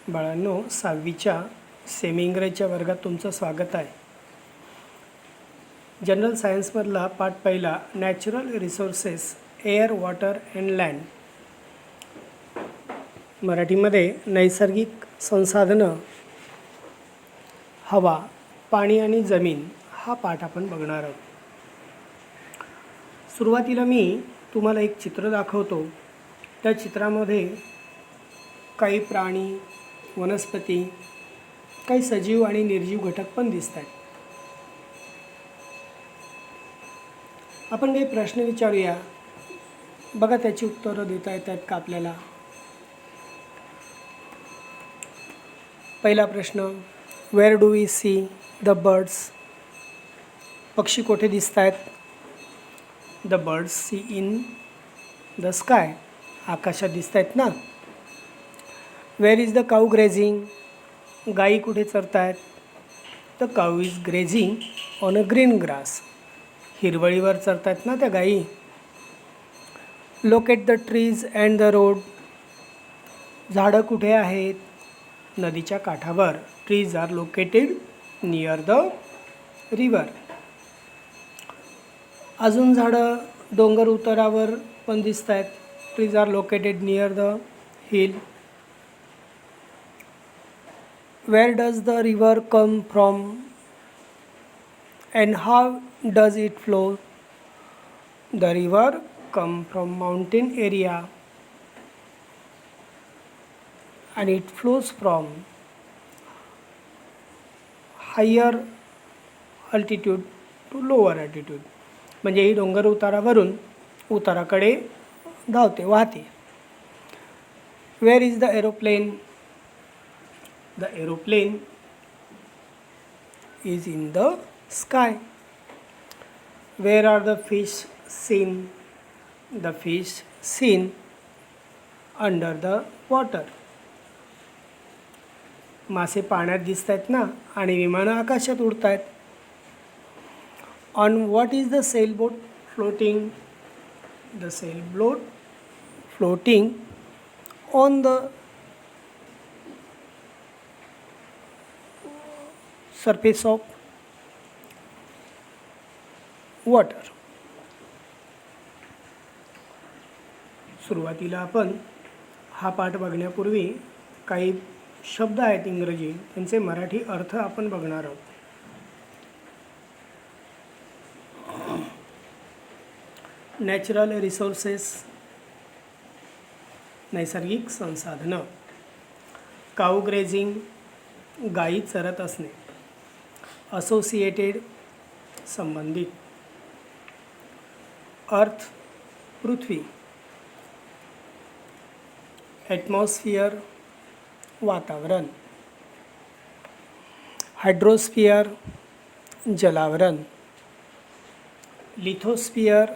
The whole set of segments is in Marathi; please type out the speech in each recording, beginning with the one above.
बाळांनो, 6वीच्या सेमी इंग्रजीच्या वर्गात तुमचं स्वागत आहे. जनरल सायन्समधला पाठ पहिला, natural resources, air, water and land. मराठीमध्ये नैसर्गिक संसाधनं, हवा, पाणी आणि जमीन हा पाठ आपण बघणार आहोत. सुरुवातीला मी तुम्हाला एक चित्र दाखवतो. त्या चित्रामध्ये काही प्राणी, वनस्पती, काही सजीव आणि निर्जीव घटक पण दिसत आहेत. आपण काही प्रश्न विचारूया. बघा त्याची उत्तरं देता येतात का आपल्याला. पहिला प्रश्न, where do we see the birds. पक्षी कुठे दिसत आहेत? The birds see in the sky. आकाशात दिसत आहेत ना. Where is the cow grazing. गाई कुठे चरत आहेत? The cow is grazing on a green grass. हिरवळीवर चरत आहेत ना त्या गाई. Locate the trees and the road. झाडं कुठे आहेत? नदीच्या काठावर. Trees are located near the river. अजून झाडं डोंगर उतारावर पण दिसत आहेत. Trees are located near the hill. Where does the river come from and how does it flow? The river come from mountain area and it flows from higher altitude to lower altitude. म्हणजे ही डोंगर उतारावरून उताराकडे धावते, वाहते. Where is the aeroplane? The aeroplane is in the sky. Where are the fish seen? The fish seen under the water. मासे पाण्यात दिसत आहेत ना, आणि विमानं आकाशात उडत आहेत. On what is the sailboat floating? The sailboat floating on the surface of water. सुरुवातीला आपण हा पाठ बघण्यापूर्वी काही शब्द आहेत इंग्रजी, त्यांचे मराठी अर्थ आपण बघणार आहोत. नॅचरल रिसोर्सेस, नैसर्गिक संसाधनं. काऊ ग्रेझिंग, गायी चरत असणे. असोसिएटेड, संबंधित. अर्थ, पृथ्वी. ॲटमॉस्फिअर, वातावरण. हायड्रोस्फिअर, जलावरण. लिथोस्फिअर,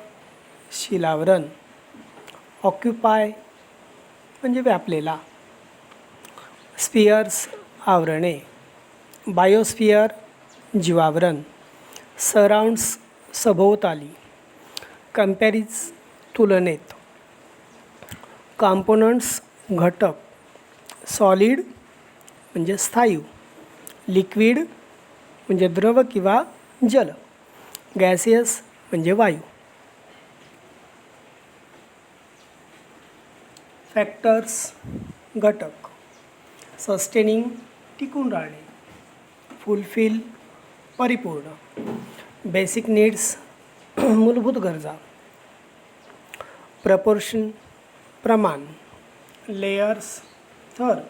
शिलावरण. ऑक्युपाय म्हणजे व्यापलेला. स्फिअर्स, आवरणे. बायोस्फिअर, जीवावरण. सराउंड्स, सभोवताली. कंपॅरिज, तुलनेत. कॉम्पोनंट्स, घटक. सॉलिड म्हणजे स्थायू. लिक्विड म्हणजे द्रव किंवा जल. गॅसियस म्हणजे वायू. फॅक्टर्स, घटक. सस्टेनिंग, टिकून राहणे. फुलफिल, परिपूर्ण. बेसिक नीड्स, मूलभूत गरजा. प्रपोर्शन, प्रमाण. लेयर्स, थर.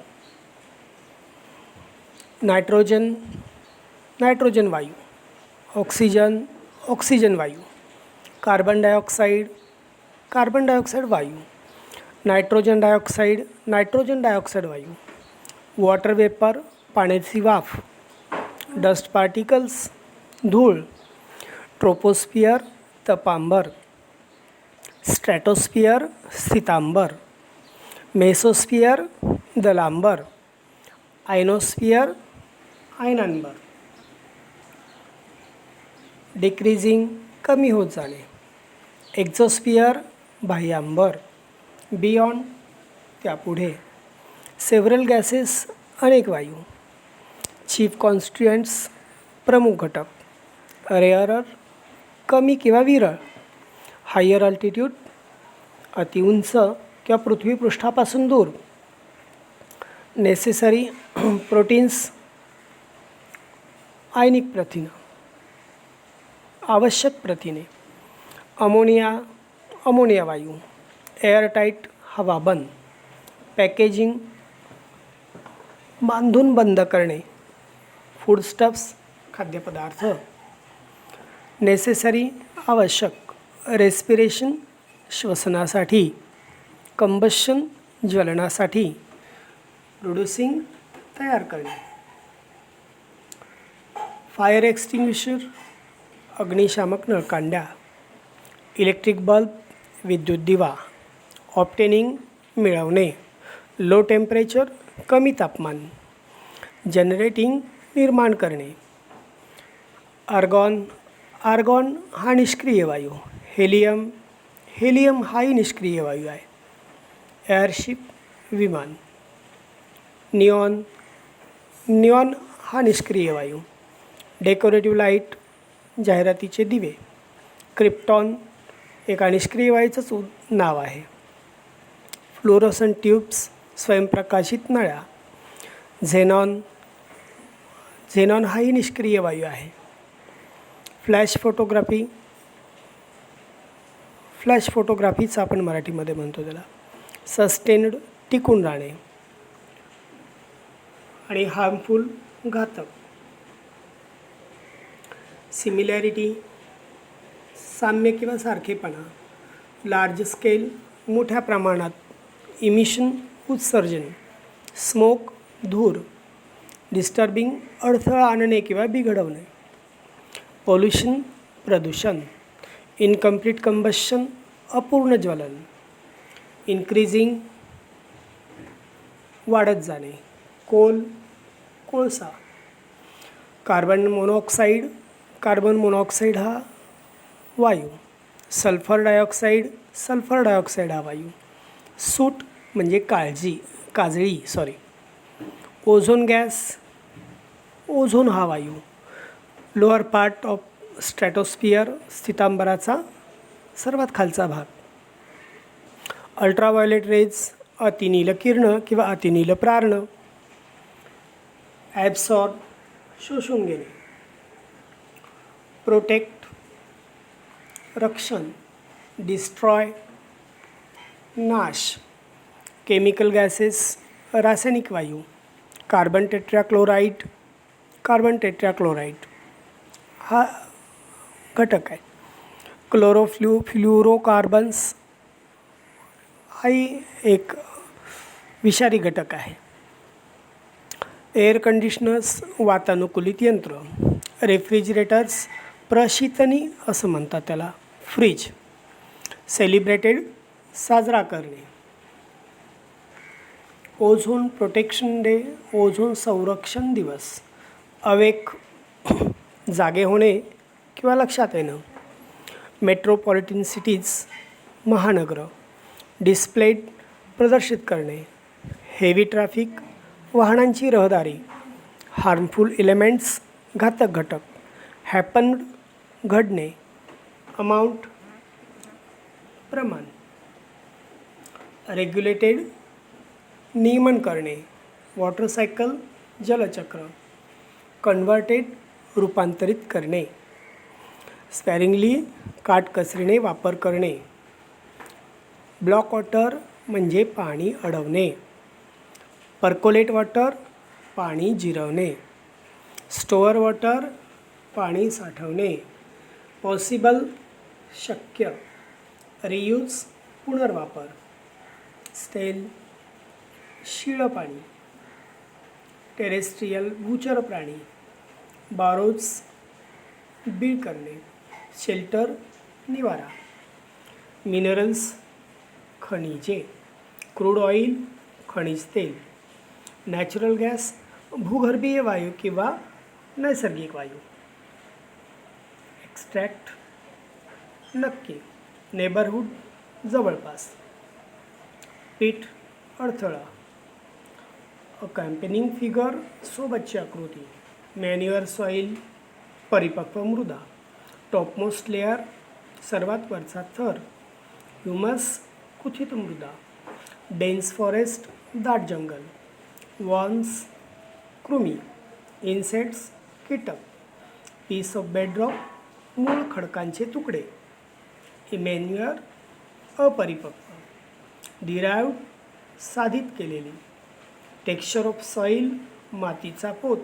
नायट्रोजन, नायट्रोजन वायू. ऑक्सिजन, ऑक्सिजन वायू. कार्बन डायऑक्साईड, कार्बन डायऑक्साईड वायू. नायट्रोजन डायऑक्साईड, नायट्रोजन डायऑक्साईड वायू. वॉटर वेपर, पाण्याची वाफ. डस्ट पार्टिकल्स, धूळ. ट्रोपोस्फिअर, तपांबर. स्ट्रॅटोस्फिअर, स्थितांबर. मेसोस्फिअर, दलांबर. आयनोस्फिअर, आयनांबर. डिक्रीजिंग, कमी होत जाणे. एक्झोस्फिअर, बाह्यांबर. बियॉन्ड, त्यापुढे. सेव्हरल गॅसेस अनेक वायू. चीफ कॉन्स्टिट्युएंट्स प्रमुख घटक. रेअरर कमी किंवा विरळ. हायर अल्टिट्यूड अति उंच किंवा पृथ्वीपृष्ठापासून दूर. नेसेसरी प्रोटीन्स आयनिक प्रथिनं. आवश्यक प्रथिने. अमोनिया वायू. एअरटाईट हवाबंद. पॅकेजिंग बांधून बंद करणे. फूडस्टफ्स खाद्यपदार्थ. नेसेसरी आवश्यक. रेस्पिरेशन श्वसनासाठी. कंबशन ज्वलनासाठी. प्रोड्युसिंग तयार करणे. फायर एक्सटिंग्विशर अग्निशामक नळकांड्या. इलेक्ट्रिक बल्ब विद्युत दिवा. ऑप्टेनिंग मिळवणे. लो टेम्परेचर कमी तापमान. जनरेटिंग निर्माण करणे. आर्गॉन हा निष्क्रिय वायू. हेलियम हाही निष्क्रिय वायू आहे. एअरशिप विमान. निऑन हा निष्क्रिय वायू. डेकोरेटिव्ह लाईट जाहिरातीचे दिवे. क्रिप्टॉन एका निष्क्रिय वायूचंच नाव आहे. फ्लोरोसंट ट्यूब्स स्वयंप्रकाशित नळ्या. झेनॉन हाही निष्क्रिय वायू आहे. फ्लॅश फोटोग्राफीच आपण मराठीमध्ये म्हणतो त्याला. सस्टेन्ड टिकून राहणे. आणि हार्मफुल घातक. सिमिलॅरिटी साम्य किंवा सारखेपणा. लार्ज स्केल मोठ्या प्रमाणात. इमिशन उत्सर्जन. स्मोक धूर. डिस्टर्बिंग अडथळा आणणे किंवा बिघडवणे. पोल्युशन प्रदूषण. इनकम्प्लीट कंबशन अपूर्ण ज्वलन. इन्क्रीजिंग वाढत जाणे. कोळसा. कार्बन मोनॉक्साईड हा वायू. सल्फर डायऑक्साईड हा वायू. सूट म्हणजे काजळी. Ozone gas. ओझोन हा वायू. लोअर पार्ट ऑफ स्ट्रॅटोस्फिअर स्थितांबराचा सर्वात खालचा भाग. अल्ट्राव्हायोलेट रेज अतिनील किरण किंवा अतिनील प्रार्ण. ॲब्सॉर्ब शोषून घेणे. प्रोटेक्ट रक्षण. डिस्ट्रॉय नाश. केमिकल गॅसेस रासायनिक वायू. कार्बन टेट्राक्लोराईड हा घटक आहे. फ्लोरोकार्बन्स हाही एक विषारी घटक आहे. एअर कंडिशनर्स वातानुकूलित यंत्र. रेफ्रिजरेटर्स प्रशीतनी असं म्हणतात त्याला. फ्रीज. सेलिब्रेटेड साजरा करणे. Ozone protection day. ओझोन संरक्षण दिवस. अवेक जागे होणे किंवा लक्षात येणं. मेट्रोपॉलिटन सिटीज महानगर. डिस्प्लेड प्रदर्शित करणे. हेवी ट्रॅफिक वाहनांची रहदारी. हार्मफुल एलिमेंट्स घातक घटक. हॅपन्ड घडणे. अमाऊंट प्रमाण. रेग्युलेटेड नियमन करणे. वॉटर सायकल जलचक्र. कन्व्हर्टेड रूपांतरित करणे. स्पॅरिंगली काटकसरीने वापर करणे. ब्लॉक वॉटर म्हणजे पाणी अडवणे. पर्कोलेट वॉटर पाणी जिरवणे. स्टोअर वॉटर पाणी साठवणे. पॉसिबल शक्य. रियूज पुनर्वापर. स्टेल शिळं पाणी. टेरेस्ट्रियल भूचर प्राणी. बारोज बीळ करणे. शेल्टर निवारा. मिनरल्स खनिजे. क्रूड ऑइल खनिज तेल. नॅचरल गॅस भूगर्भीय वायू किंवा नैसर्गिक वायू. एक्स्ट्रॅक्ट नक्की. नेबरहूड जवळपास. पीठ अडथळा. अकॅम्पनिंग फिगर सोबतची आकृती. मॅन्युअर सॉईल परिपक्व मृदा. टॉपमोस्ट लेअर सर्वात वरचा थर. ह्युमस कुथित मृदा. डेन्स फॉरेस्ट दाट जंगल. वॉर्म्स कृमी. इन्सेक्ट्स कीटक. पीस ऑफ बेडरॉक मूळ खडकांचे तुकडे. इमॅन्युअर अपरिपक्व. डिराइव्ड साधित केलेली. टेक्स्चर ऑफ सॉईल मातीचा पोत.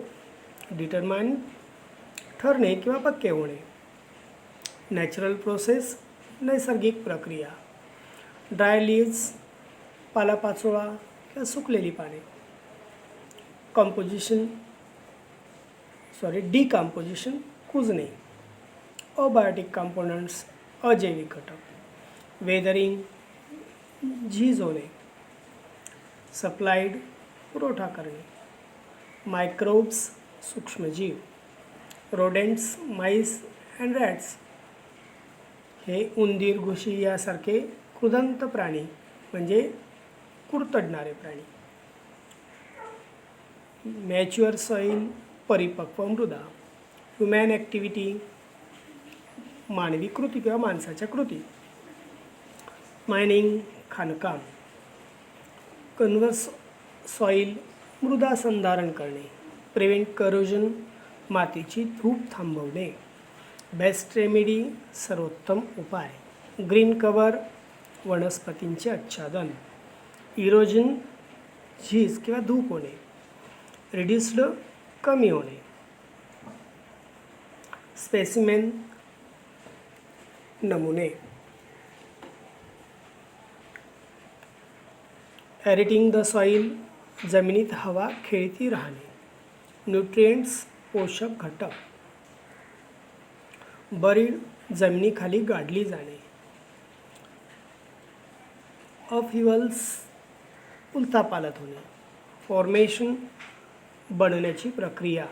डिटरमाइन ठरणे किंवा पक्के होणे. नॅचरल प्रोसेस नैसर्गिक प्रक्रिया. ड्राय लीव्ज पालापाचोळा किंवा सुकलेली पाने. डिकम्पोजिशन कुजणे. अबायोटिक कंपोनंट्स अजैविक घटक. वेदरिंग झीज होणे. सप्लाइड पुरवठा करणे. मायक्रोब्स सूक्ष्मजीव. रोडेंट्स माईस अँड रॅट्स हे उंदीर घुशी यासारखे कृदंत प्राणी म्हणजे कुरतडणारे प्राणी. मॅच्युअर सॉईल परिपक्व मृदा. ह्युमॅन ॲक्टिव्हिटी मानवी कृती किंवा माणसाच्या कृती. मायनिंग खाणकाम. कन्व्हर्स सॉईल मृदा संधारण करणे. प्रिव्हेंट करोजन मातीची धूप थांबवणे. बेस्ट रेमेडी सर्वोत्तम उपाय. ग्रीन कवर वनस्पतींचे आच्छादन. इरोजन झीज किंवा धूप होणे. रिड्युस्ड कमी होणे. स्पेसिमेन नमुने. एरिटिंग द सॉईल जमिनीत हवा खेळती राहणे. न्यूट्रिएंट्स पोषक घटक. बरीड जमिनीखाली गाडली जाणे. अपहिवल्स उलथापालथ होणे. फॉर्मेशन बनण्याची प्रक्रिया.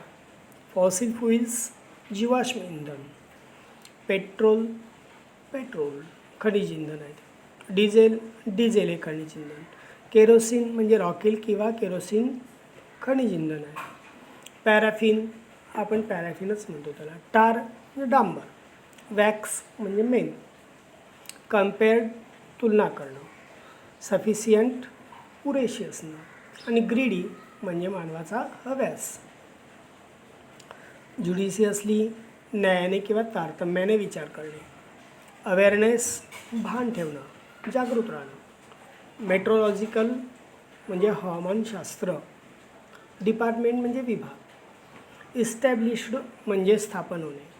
फॉसिल फ्युइल्स जीवाश्म इंधन. पेट्रोल खनिज इंधन आहेत. डिझेल हे खनिज इंधन. केरोसिन म्हणजे रॉकेल किंवा केरोसिन खनिज इंधन आहे. पॅराफिन आपण पॅराफिनच म्हणतो त्याला. टार म्हणजे डांबर. वॅक्स म्हणजे मेण. कम्पेअर्ड तुलना करणं. सफिशियंट पुरेशी असणं. आणि ग्रीडी म्हणजे मानवाचा हव्यास. ज्युडिशियसली न्यायाने किंवा तारतम्याने विचार करणे. अवेअरनेस भान ठेवणं, जागृत राहणं. मेट्रोलॉजिकल म्हणजे हवामानशास्त्र. डिपार्टमेंट म्हणजे विभाग. इस्टॅब्लिश्ड म्हणजे स्थापन होणे.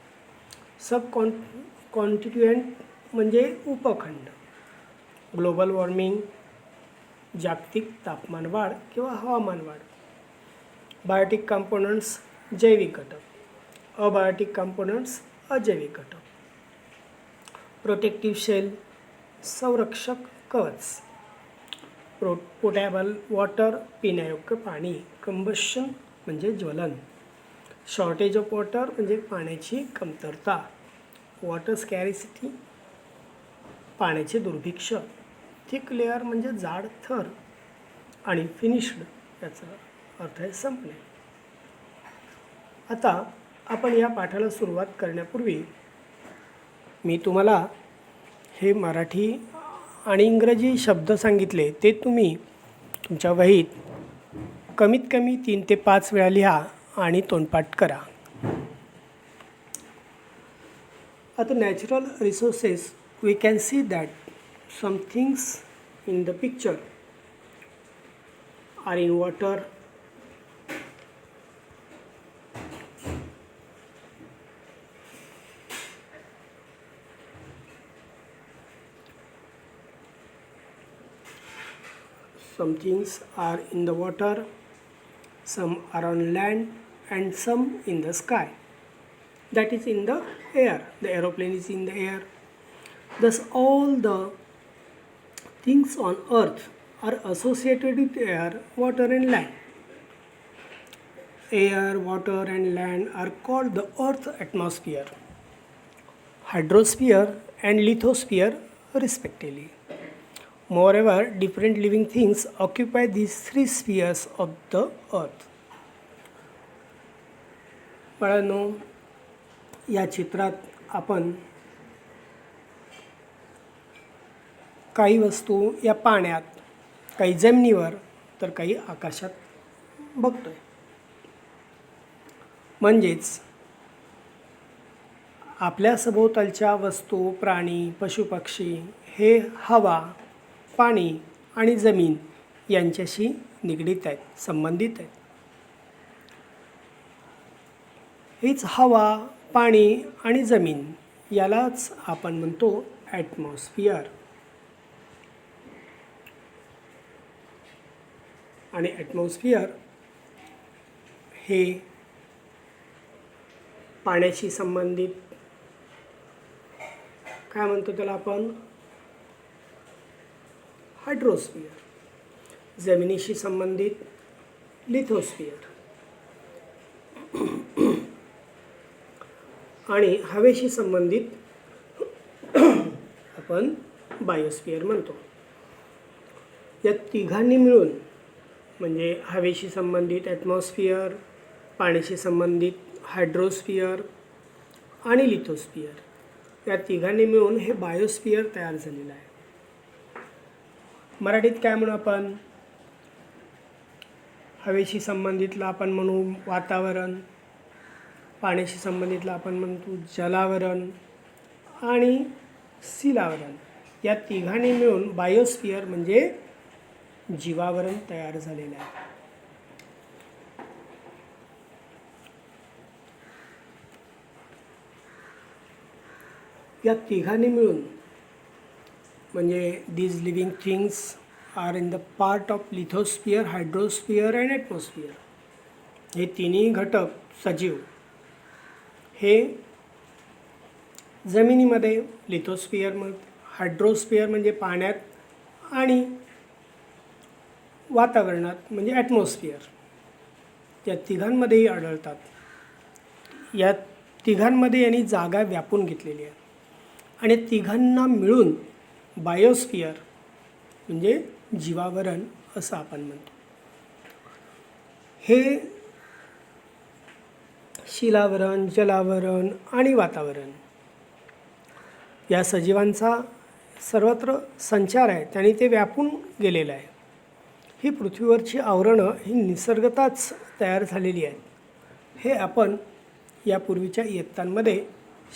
कॉन्टिट्युएंट म्हणजे उपखंड. ग्लोबल वॉर्मिंग जागतिक तापमान वाढ किंवा हवामान वाढ. बायोटिक कंपोनंट्स जैविक घटक. अबायोटिक कंपोनंट्स अजैविक घटक. प्रोटेक्टिव्ह शेल संरक्षक कवच. पोटॅबल वॉटर पिण्यायोग्य पाणी. कंबशन म्हणजे ज्वलन. शॉर्टेज ऑफ वॉटर म्हणजे पाण्याची कमतरता. वॉटर स्कॅरिसिटी पाण्याचे दुर्भिक्ष. थिक लेअर म्हणजे जाड थर. आणि फिनिश्ड याचा अर्थ आहे संपणे. आता आपण या पाठाला सुरुवात करण्यापूर्वी मी तुम्हाला हे मराठी आणि इंग्रजी शब्द सांगितले ते तुम्ही तुमच्या वहीत कमीत कमी 3 ते 5 वेळा लिहा आणि तोंडपाठ करा. आता natural resources we can see that some things in the picture are in water, some things are in the water, some are on land and some in the sky, that is in the air. The aeroplane is in the air. Thus all the things on earth are associated with air, water and land. Air, water and land are called the earth atmosphere, hydrosphere and lithosphere respectively. Moreover, different living things occupy these three spheres of the earth. बाळांनो, या चित्रात आपण काही वस्तू या पाण्यात, काही जमिनीवर, तर काही आकाशात बघतोय. म्हणजेच आपल्या सभोवतालच्या वस्तू, प्राणी, पशुपक्षी हे हवा, पाणी आणि जमीन यांच्याशी निगडीत आहेत, संबंधित आहेत. हीच हवा, पाणी आणि जमीन यालाच आपण म्हणतो ॲटमॉस्फिअर. आणि ॲटमॉस्फिअर हे पाण्याशी संबंधित, काय म्हणतो त्याला आपण, हायड्रोस्फिअर. जमिनीशी संबंधित लिथोस्फिअर. आणि हवेशी संबंधित आपण बायोस्फिअर म्हणतो. या तिघांनी मिळून, म्हणजे हवेशी संबंधित ॲटमॉस्फिअर, पाण्याशी संबंधित हायड्रोस्फिअर आणि लिथोस्फिअर, या तिघांनी मिळून हे बायोस्फिअर तयार झालेलं आहे. मराठीत काय म्हणू आपण? हवेशी संबंधितला आपण म्हणू वातावरण, पाण्याशी संबंधितला आपण म्हणतो जलावरण आणि शिलावरण. या तिघांनी मिळून बायोस्फिअर म्हणजे जीवावरण तयार झालेलं आहे. या तिघांनी मिळून म्हणजे these living things are in the part of lithosphere, hydrosphere and atmosphere. हे तिन्ही घटक सजीव हे जमिनीमध्ये, लिथोस्फिअरमध्ये, हायड्रोस्फिअर म्हणजे पाण्यात आणि वातावरणात म्हणजे ॲटमॉस्फिअर, या तिघांमध्येही आढळतात. या तिघांमध्ये यांनी जागा व्यापून घेतलेली आहे आणि तिघांना मिळून बायोस्फिअर म्हणजे जीवावरण असं आपण म्हणतो. हे शिलावरण, जलावरण आणि वातावरण या सजीवांचा सर्वत्र संचार आहे, त्यांनी ते व्यापून गेलेलं आहे. ही पृथ्वीवरची आवरणं ही निसर्गताच तयार झालेली आहेत. हे आपण यापूर्वीच्या इयत्तांमध्ये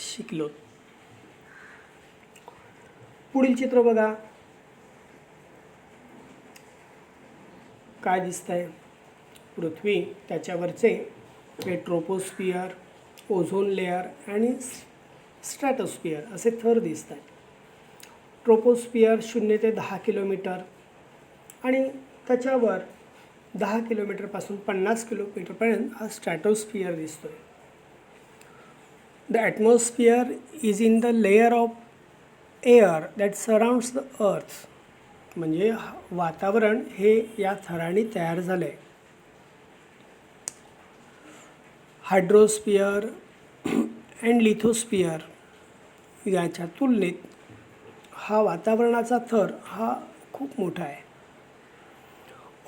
शिकलो. पुढील चित्र बघा. काय दिसतंय? पृथ्वी, त्याच्यावरचे हे ट्रोपोस्फिअर, ओझोन लेअर आणि स्ट्रॅटोस्फिअर असे थर दिसत आहेत. ट्रोपोस्फिअर 0 ते 10 किलोमीटर आणि त्याच्यावर 10 किलोमीटरपासून 50 किलोमीटरपर्यंत हा स्ट्रॅटोस्फिअर दिसतोय. The atmosphere is in the layer of air that surrounds the earth. म्हणजे वातावरण हे या थराने तयार झालं आहे. हायड्रोस्फिअर अँड लिथोस्फिअर याच्या तुलनेत हा वातावरणाचा थर हा खूप मोठा आहे.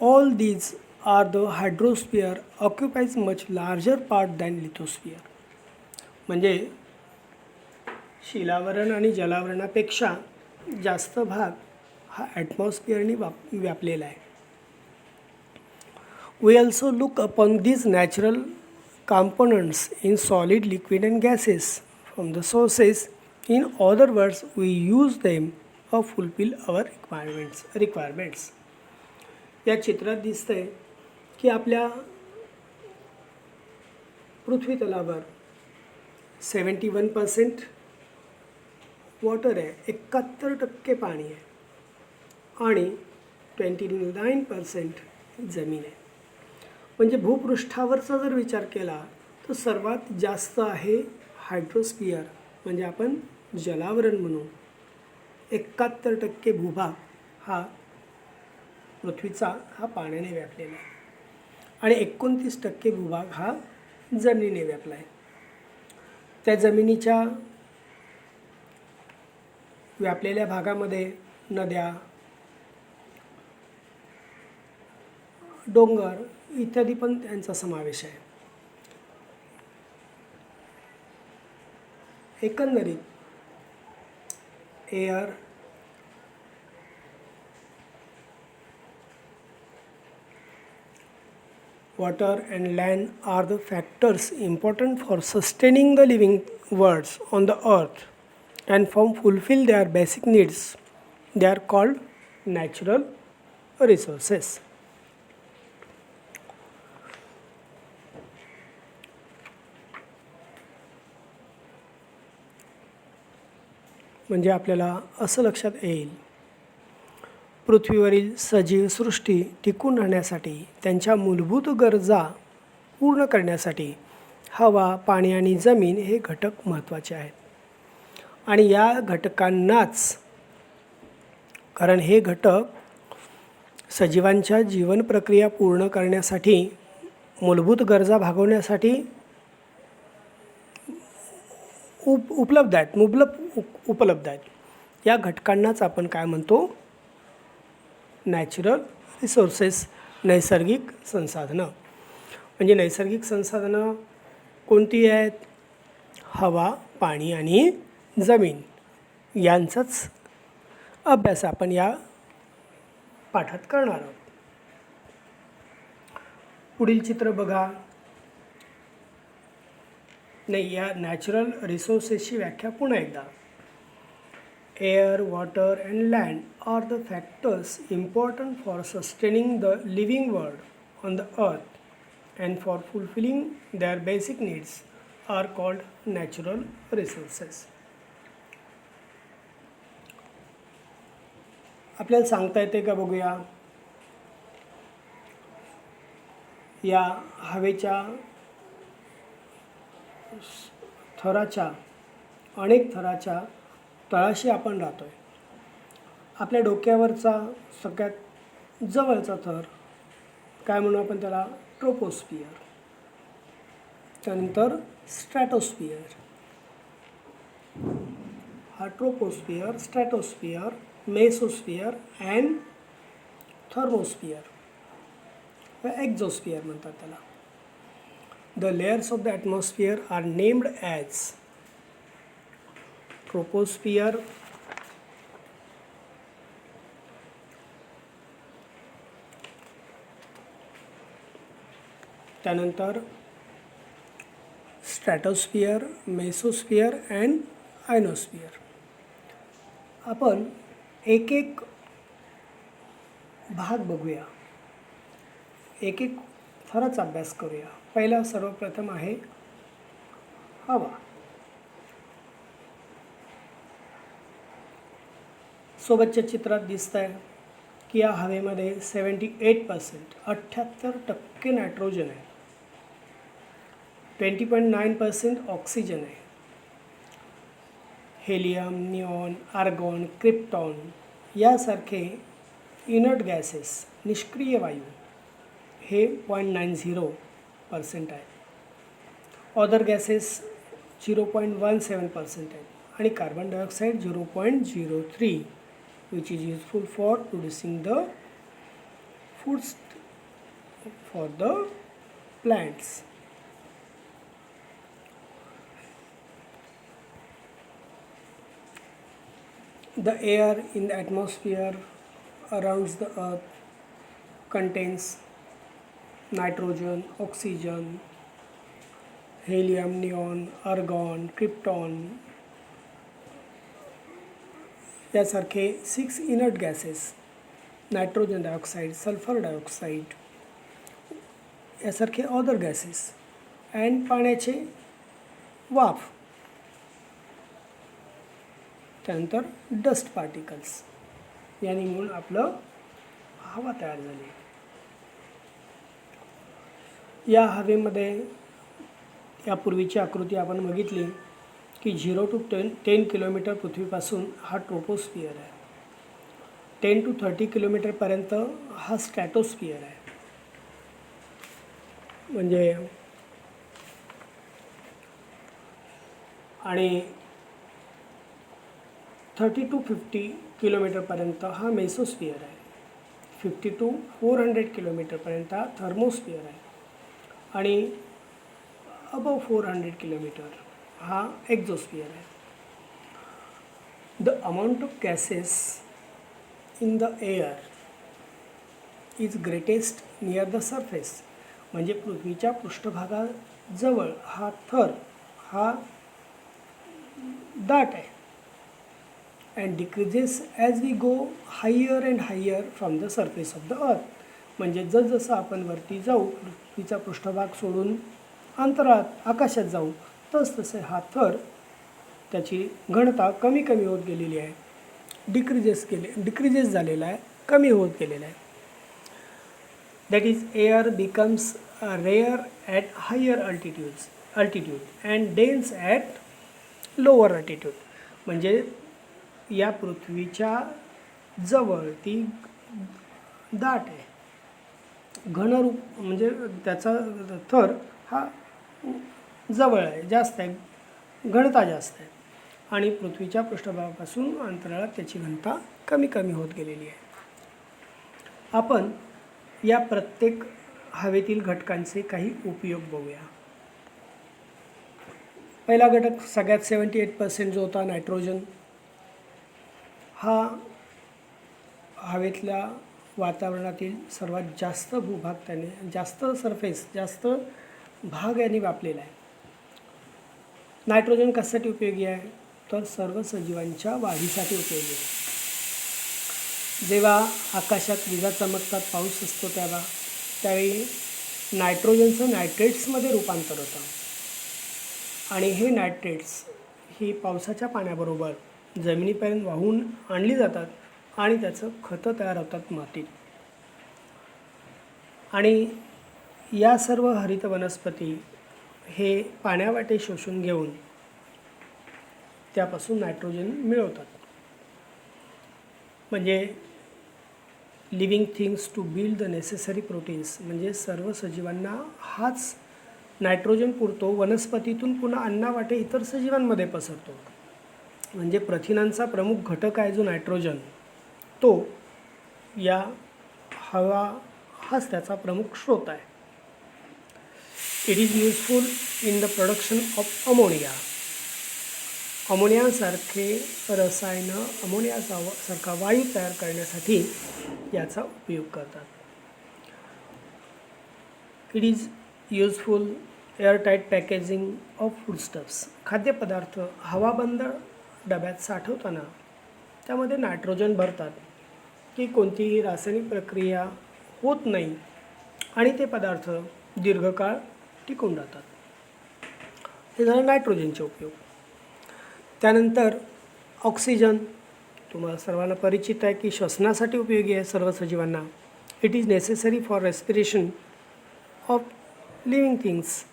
All these are the hydrosphere occupies much larger part than lithosphere. म्हणजे शिलावरण आणि जलावरणापेक्षा जास्त भाग हा ॲटमॉस्फिअरने व्यापलेला आहे. We also look upon these natural components in solid, liquid and gases from the sources. In other words, we use them to fulfill our requirements. या चित्रात दिसतंय की आपल्या पृथ्वी तलावर 71% वॉटर आहे, 71% पाणी आहे आणि 29% जमीन आहे. म्हणजे भूपृष्ठावरचा जर विचार केला तर सर्वात जास्त आहे हायड्रोस्फिअर, म्हणजे आपण जलावरण म्हणू. 71% भूभाग हा पृथ्वीचा हा पाण्याने व्यापलेला आहे आणि 29% भूभाग हा जमिनीने व्यापला आहे. त्या जमिनीच्या व्यापलेल्या भागामध्ये नद्या, डोंगर इत्यादी पण त्यांचा समावेश आहे. एकंदरीत air, water and land are the factors important for sustaining the living worlds on the earth and from fulfill their basic needs. They are called natural resources. म्हणजे आपल्याला असं लक्षात येईल, पृथ्वीवरील सजीव सृष्टी टिकून राहण्यासाठी त्यांच्या मूलभूत गरजा पूर्ण करण्यासाठी हवा, पाणी आणि जमीन हे घटक महत्त्वाचे आहेत. आणि या घटकांनाच, कारण हे घटक सजीवांच्या जीवन प्रक्रिया पूर्ण करण्यासाठी, मूलभूत गरजा भागवण्यासाठी उपलब्ध आहेत. या घटकांनाच आपण काय म्हणतो? नॅचरल रिसोर्सेस, नैसर्गिक संसाधनं. म्हणजे नैसर्गिक संसाधनं कोणती आहेत? हवा, पाणी आणि जमीन यांचाच अभ्यास आपण या पाठात करणार आहोत. पुढील चित्र बघा. नाही, या नॅचरल रिसोर्सेसची व्याख्या पुन्हा एकदा. Air, water and land are the factors important for sustaining the living world on the earth and for fulfilling their basic needs are called natural resources. आपल्याला सांगता येते का बघूया. या हवेच्या थराच्या, अनेक थराच्या तळाशी आपण राहतो आहे. आपल्या डोक्यावरचा सगळ्यात जवळचा थर काय म्हणू आपण त्याला? ट्रोपोस्फियर. त्यानंतर स्ट्रॅटोस्फियर. हा ट्रोपोस्फियर, स्ट्रॅटोस्फियर, मेसोस्फियर अँड थर्मोस्फियर, एक्झोस्फियर म्हणतात त्याला. The layers of the atmosphere are named as troposphere, त्यानंतर स्ट्रॅटोस्फियर, मेसोस्फियर अँड आयनोस्फियर. आपण एक एक भाग बघूया, एक एक थराचा अभ्यास करूया. पहिला सर्वप्रथम आहे हवा. सोबतच्या चित्रात दिसत आहे की या हवेमध्ये 78%, 78% नायट्रोजन आहे, 20.9% ऑक्सिजन आहे. हेलियम, निऑन, आर्गॉन, क्रिप्टॉन यासारखे इनर्ट गॅसेस, निष्क्रिय वायू हे 0.90% आहे. अदर गॅसेस 0.17% आहेत आणि carbon dioxide 0.03, which is useful for producing the foods for the plants. The air in the atmosphere around the earth contains nitrogen, oxygen, helium, neon, argon, krypton यासारखे 6 inert gases, nitrogen dioxide, sulphur dioxide यासारखे अदर गॅसेस अँड पाण्याचे वाफ, त्यानंतर डस्ट पार्टिकल्स यांनी मिळून आपलं हवा तयार झाली. या हवेमध्ये यापूर्वीची आकृती आपण बघितली की 0 to 10 किलोमीटर पृथ्वीपासून हा ट्रोपोस्फियर आहे, 10 to 30 किलोमीटरपर्यंत हा स्ट्रॅटोस्फियर आहे. म्हणजे आणि 30 to 50 किलोमीटरपर्यंत हा मेसोस्फियर आहे. 50 to 400 किलोमीटरपर्यंत हा थर्मोस्फिअर आहे आणि अबव 400 किलोमीटर हा एक्झोस्फिअर आहे. The amount of gases in the air is greatest near the surface. म्हणजे पृथ्वीच्या पृष्ठभागाजवळ हा थर हा दाट आहे. And decreases as we go higher and higher from the surface of the earth. म्हणजे जसजसं आपण वरती जाऊ, पृथ्वीचा पृष्ठभाग सोडून अंतराळात आकाशात जाऊ, तसतसे हा थर त्याची घनता कमी कमी होत गेलेली आहे, डिक्रीजेस झालेला आहे, कमी होत गेलेला आहे. That is air becomes rare at higher altitude and dense at lower altitude. म्हणजे या पृथ्वीच्या जवळ ती दाट आहे, घनरूप, म्हणजे त्याचा थर हा जवळ आहे, जास्त आहे, घनता जास्त आहे आणि पृथ्वीच्या पृष्ठभागापासून अंतराळात त्याची घनता कमी कमी होत गेलेली आहे. आपण या प्रत्येक हवेतील घटकांचे काही उपयोग बघूया. पहिला घटक सगळ्यात 78% जो होता नायट्रोजन, हा हवेतल्या वातावरणातील सर्वात जास्त भूभाग त्याने जास्त भाग याने व्यापलेला आहे. नायट्रोजन कशासाठी उपयोगी आहे तर सर्व सजीवांच्या वाढीसाठी उपयोगी आहे. जेव्हा आकाशात विजा चमकतात, पाऊस असतो, त्यावेळी नायट्रोजनचं नायट्रेट्समध्ये रूपांतर होतं आणि हे नायट्रेट्स ही पावसाच्या पाण्याबरोबर जमिनीपर्यंत वाहून आणली जातात आणि त्याचं खतं तयार होतात मातीत. आणि या सर्व हरित वनस्पती हे पाण्यावाटे शोषून घेऊन त्यापासून नायट्रोजन मिळवतात. म्हणजे living things to build the necessary proteins. म्हणजे सर्व सजीवांना हाच नायट्रोजन पुरतो, वनस्पतीतून पुन्हा अन्नावाटे इतर सजीवांमध्ये पसरतो. म्हणजे प्रथिनांचा प्रमुख घटक आहे जो नायट्रोजन, तो या हवा हाच त्याचा प्रमुख स्रोत आहे. It is useful in the production of ammonia. अमोनियासारखे रसायनं, अमोनियासारखा वायू तयार करण्यासाठी याचा उपयोग करतात. It is useful airtight packaging of foodstuffs. खाद्यपदार्थ हवाबंद डब्यात साठवताना त्यामध्ये नायट्रोजन भरतात की कोणतीही रासायनिक प्रक्रिया होत नाही आणि ते पदार्थ दीर्घकाळ टिकून राहतात. हे झालं नायट्रोजनचे उपयोग. त्यानंतर ऑक्सिजन तुम्हाला सर्वांना परिचित आहे की श्वसनासाठी उपयोगी आहे सर्व सजीवांना. It is necessary for respiration of living things.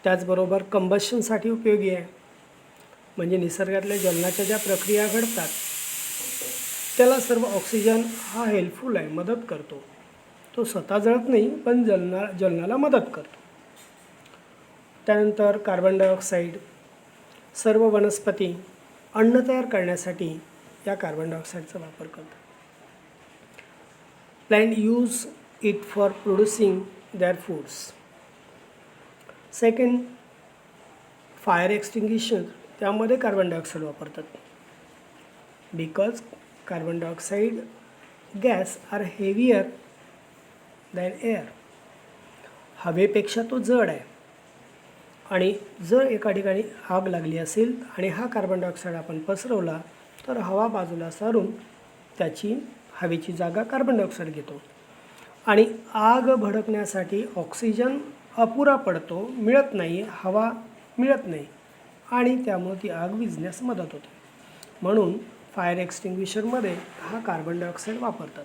त्याचबरोबर कंबशनसाठी उपयोगी आहे. म्हणजे निसर्गातल्या ज्वलनाच्या ज्या प्रक्रिया घडतात त्याला सर्व ऑक्सिजन हा हेल्पफुल आहे, मदत करतो. तो स्वतः जळत नाही पण ज्वलनाला मदत करतो. त्यानंतर कार्बन डायऑक्साईड. सर्व वनस्पती अन्न तयार करण्यासाठी या कार्बन डायऑक्साईडचा वापर करतात. Plant use it for producing their foods. Second, fire extinguisher. त्यामध्ये कार्बन डायऑक्साईड वापरतात. Because carbon dioxide gas are heavier than air. हवेपेक्षा तो जड आहे आणि जर एका ठिकाणी आग लागली असेल आणि हा कार्बन डायऑक्साईड आपण पसरवला तर हवा बाजूला सारून त्याची हवेची जागा कार्बन डायऑक्साईड घेतो आणि आग भडकण्यासाठी ऑक्सिजन अपुरा पडतो, मिळत नाही, हवा मिळत नाही आणि त्यामुळे ती आग विझण्यास मदत होते. म्हणून फायर एक्सटिंग्विशरमध्ये हा कार्बन डायऑक्साईड वापरतात.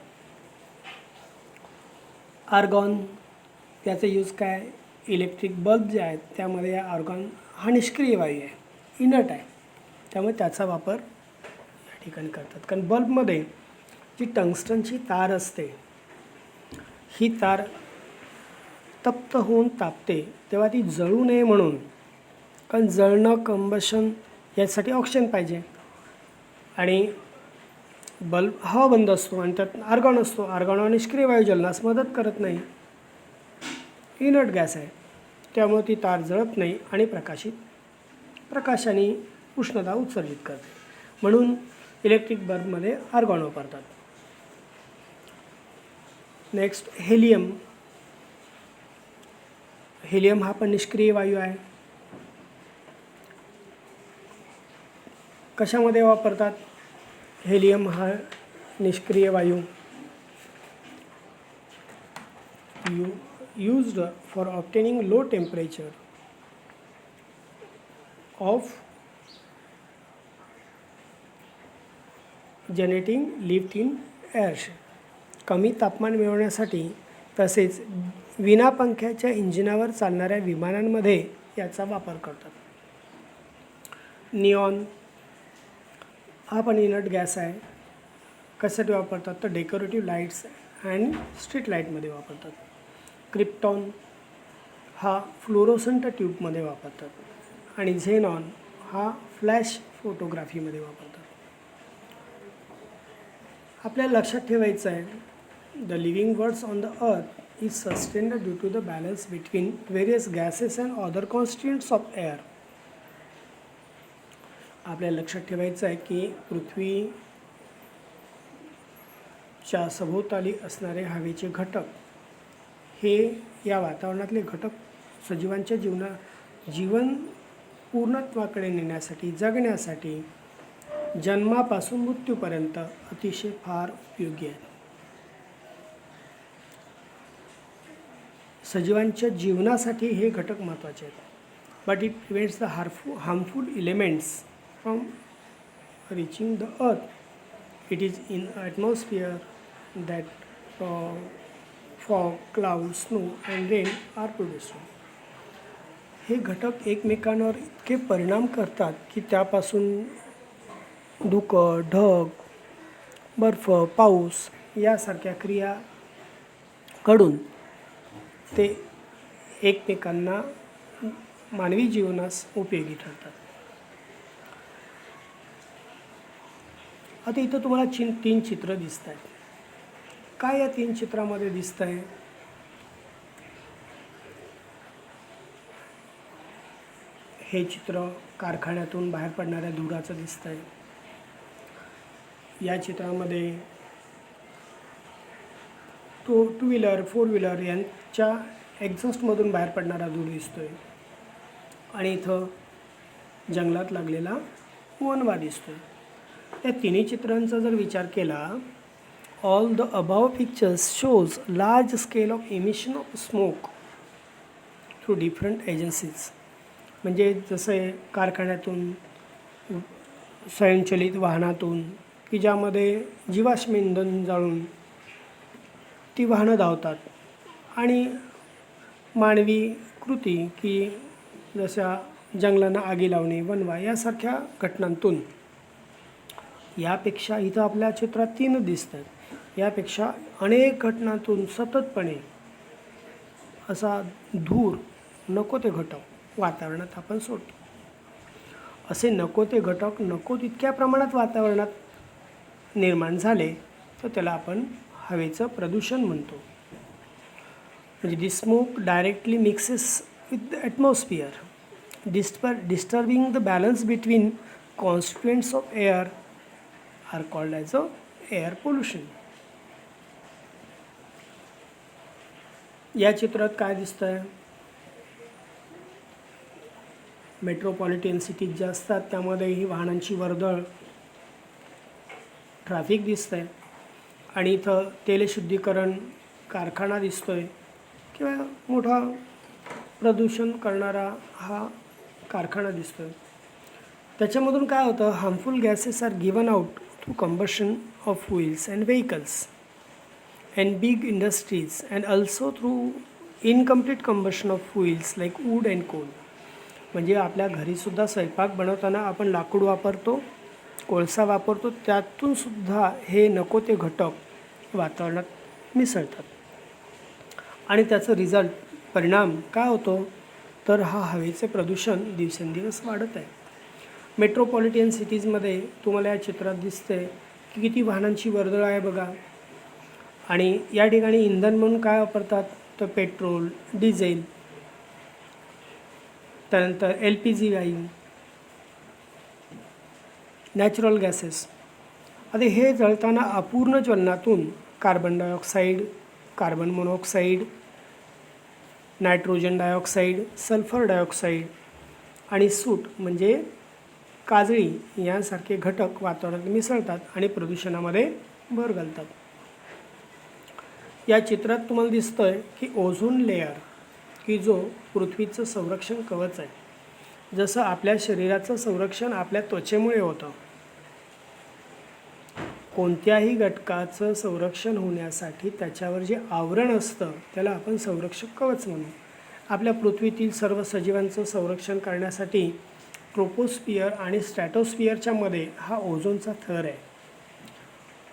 आर्गॉन. त्याचा यूज काय, इलेक्ट्रिक बल्ब जे आहेत त्यामध्ये आर्गॉन हा निष्क्रिय वायू आहे, इनर्ट आहे, त्यामुळे त्याचा वापर या ठिकाणी करतात. कारण बल्बमध्ये जी टंगस्टनची तार असते ही तार तप्त होऊन तापते तेव्हा ती जळू नये म्हणून, कारण जळणं, कंबशन यासाठी ऑक्सिजन पाहिजे आणि बल्ब हवा बंद असतो आणि त्यात आर्गॉन असतो. आर्गॉन हा निष्क्रिय वायू ज्वलनास मदत करत नाही, इनर्ट गॅस आहे, त्यामुळे ती तार जळत नाही आणि प्रकाशाने उष्णता उत्सर्जित करते. म्हणून इलेक्ट्रिक बल्बमध्ये आर्गॉन वापरतात. Next helium. हेलियम हा पण निष्क्रिय वायू आहे. कशामध्ये वापरतात हेलियम हा निष्क्रिय वायू? used for obtaining low temperature of generating lift in air. कमी तापमान मिळवण्यासाठी तसेच विना पंख्याच्या इंजिनावर चालणाऱ्या विमानांमध्ये याचा वापर करतात. निऑन हा पण इनर्ट गॅस आहे. कशासाठी वापरतात तर डेकोरेटिव्ह लाईट्स अँड स्ट्रीट लाईटमध्ये वापरतात. क्रिप्टॉन हा फ्लोरोसंट ट्यूबमध्ये वापरतात आणि झेनॉन हा फ्लॅश फोटोग्राफीमध्ये वापरतात. आपल्याला लक्षात ठेवायचं आहे the living words on the earth is sustained due to the balance between various gases and other constituents of air. आपल्याला लक्षात ठेवायचं आहे की पृथ्वीच्या सभोवताली असणारे हवेचे घटक हे या वातावरणातले घटक सजीवांच्या जीवन पूर्णत्वाकडे नेण्यासाठी, जगण्यासाठी, जन्मापासून मृत्यूपर्यंत अतिशय फार उपयोगी आहेत. सजीवांच्या जीवनासाठी हे घटक महत्त्वाचे आहेत. But it prevents the harmful elements from reaching the earth. It is in atmosphere that fog, cloud, snow and rain are produced. हे घटक एकमेकांवर इतके परिणाम करतात की त्यापासून धुकं, ढग, बर्फ, पाऊस यासारख्या क्रिया घडून ते एकमेकांना मानवी जीवनास उपयोगी ठरतात. आता इथं तुम्हाला 3 चित्र दिसत आहेत. काय या 3 चित्रामध्ये दिसत आहे? हे चित्र कारखान्यातून बाहेर पडणाऱ्या धुराचं दिसत आहे. या चित्रामध्ये टू व्हीलर, 4 व्हीलर यांच्या एक्झॉस्टमधून बाहेर पडणारा धूर दिसतोय आणि इथं जंगलात लागलेला वनवा दिसतोय. या तिन्ही चित्रांचा जर विचार केला, all the above pictures shows large scale of emission of smoke through different agencies. म्हणजे जसं कारखान्यातून, स्वयंचलित वाहनातून की ज्यामध्ये जीवाश्म इंधन जाळून ती वाहनं धावतात, आणि मानवी कृती की जशा जंगलांना आगी लावणे, वनवा यासारख्या घटनांतून, यापेक्षा इथं आपल्या चित्रात 3 दिसत आहेत. यापेक्षा अनेक घटनांतून सततपणे असा धूर, नको ते घटक वातावरणात आपण सोडतो. असे नको ते घटक नको तितक्या प्रमाणात वातावरणात निर्माण झाले तर त्याला आपण हवेचं प्रदूषण म्हणतो. म्हणजे the smoke directly mixes with the atmosphere disturbing the balance between constituents of air are called as a air pollution. या चित्रात काय दिसतं आहे? मेट्रोपॉलिटन सिटीज ज्या असतात त्यामध्ये ही वाहनांची वर्दळ, ट्रॅफिक दिसतं आहे, आणि इथं तेलशुद्धीकरण कारखाना दिसतो आहे किंवा मोठा प्रदूषण करणारा हा कारखाना दिसतो आहे. त्याच्यामधून काय होतं, harmful gases are given out through combustion of wheels and vehicles and big industries, and also through incomplete combustion of fuels like wood and coal. म्हणजे आपल्या घरीसुद्धा स्वयंपाक बनवताना आपण लाकूड वापरतो, कोळसा वापरतो, त्यातूनसुद्धा हे नको ते घटक वातावरणात मिसळतात आणि त्याचं परिणाम काय होतो तर हा हवेचे प्रदूषण दिवसेंदिवस वाढत आहे. मेट्रोपॉलिटन सिटीजमध्ये तुम्हाला या चित्रात दिसते की किती वाहनांची वर्दळ आहे बघा. आणि या ठिकाणी इंधन म्हणून काय वापरतात, तर पेट्रोल, डिझेल, त्यानंतर LPG वायू, नॅचरल गॅसेस. आता हे जळताना अपूर्ण ज्वलनातून carbon dioxide, carbon monoxide, nitrogen dioxide, sulphur dioxide आणि सूट म्हणजे काजळी यांसारखे घटक वातावरणात मिसळतात आणि प्रदूषणामध्ये भर घालतात. या चित्रात तुम्हाला दिसतंय की ओझोन लेयर, की जो पृथ्वीचं संरक्षण कवच आहे. जसं आपल्या शरीराचं संरक्षण आपल्या त्वचेमुळे होतं, कोणत्याही घटकाचं संरक्षण होण्यासाठी त्याच्यावर जे आवरण असतं त्याला आपण संरक्षक कवच म्हणू. आपल्या पृथ्वीतील सर्व सजीवांचं संरक्षण करण्यासाठी ट्रोपोस्फियर आणि स्ट्रॅटोस्फियरच्या मध्ये हा ओझोनचा थर आहे.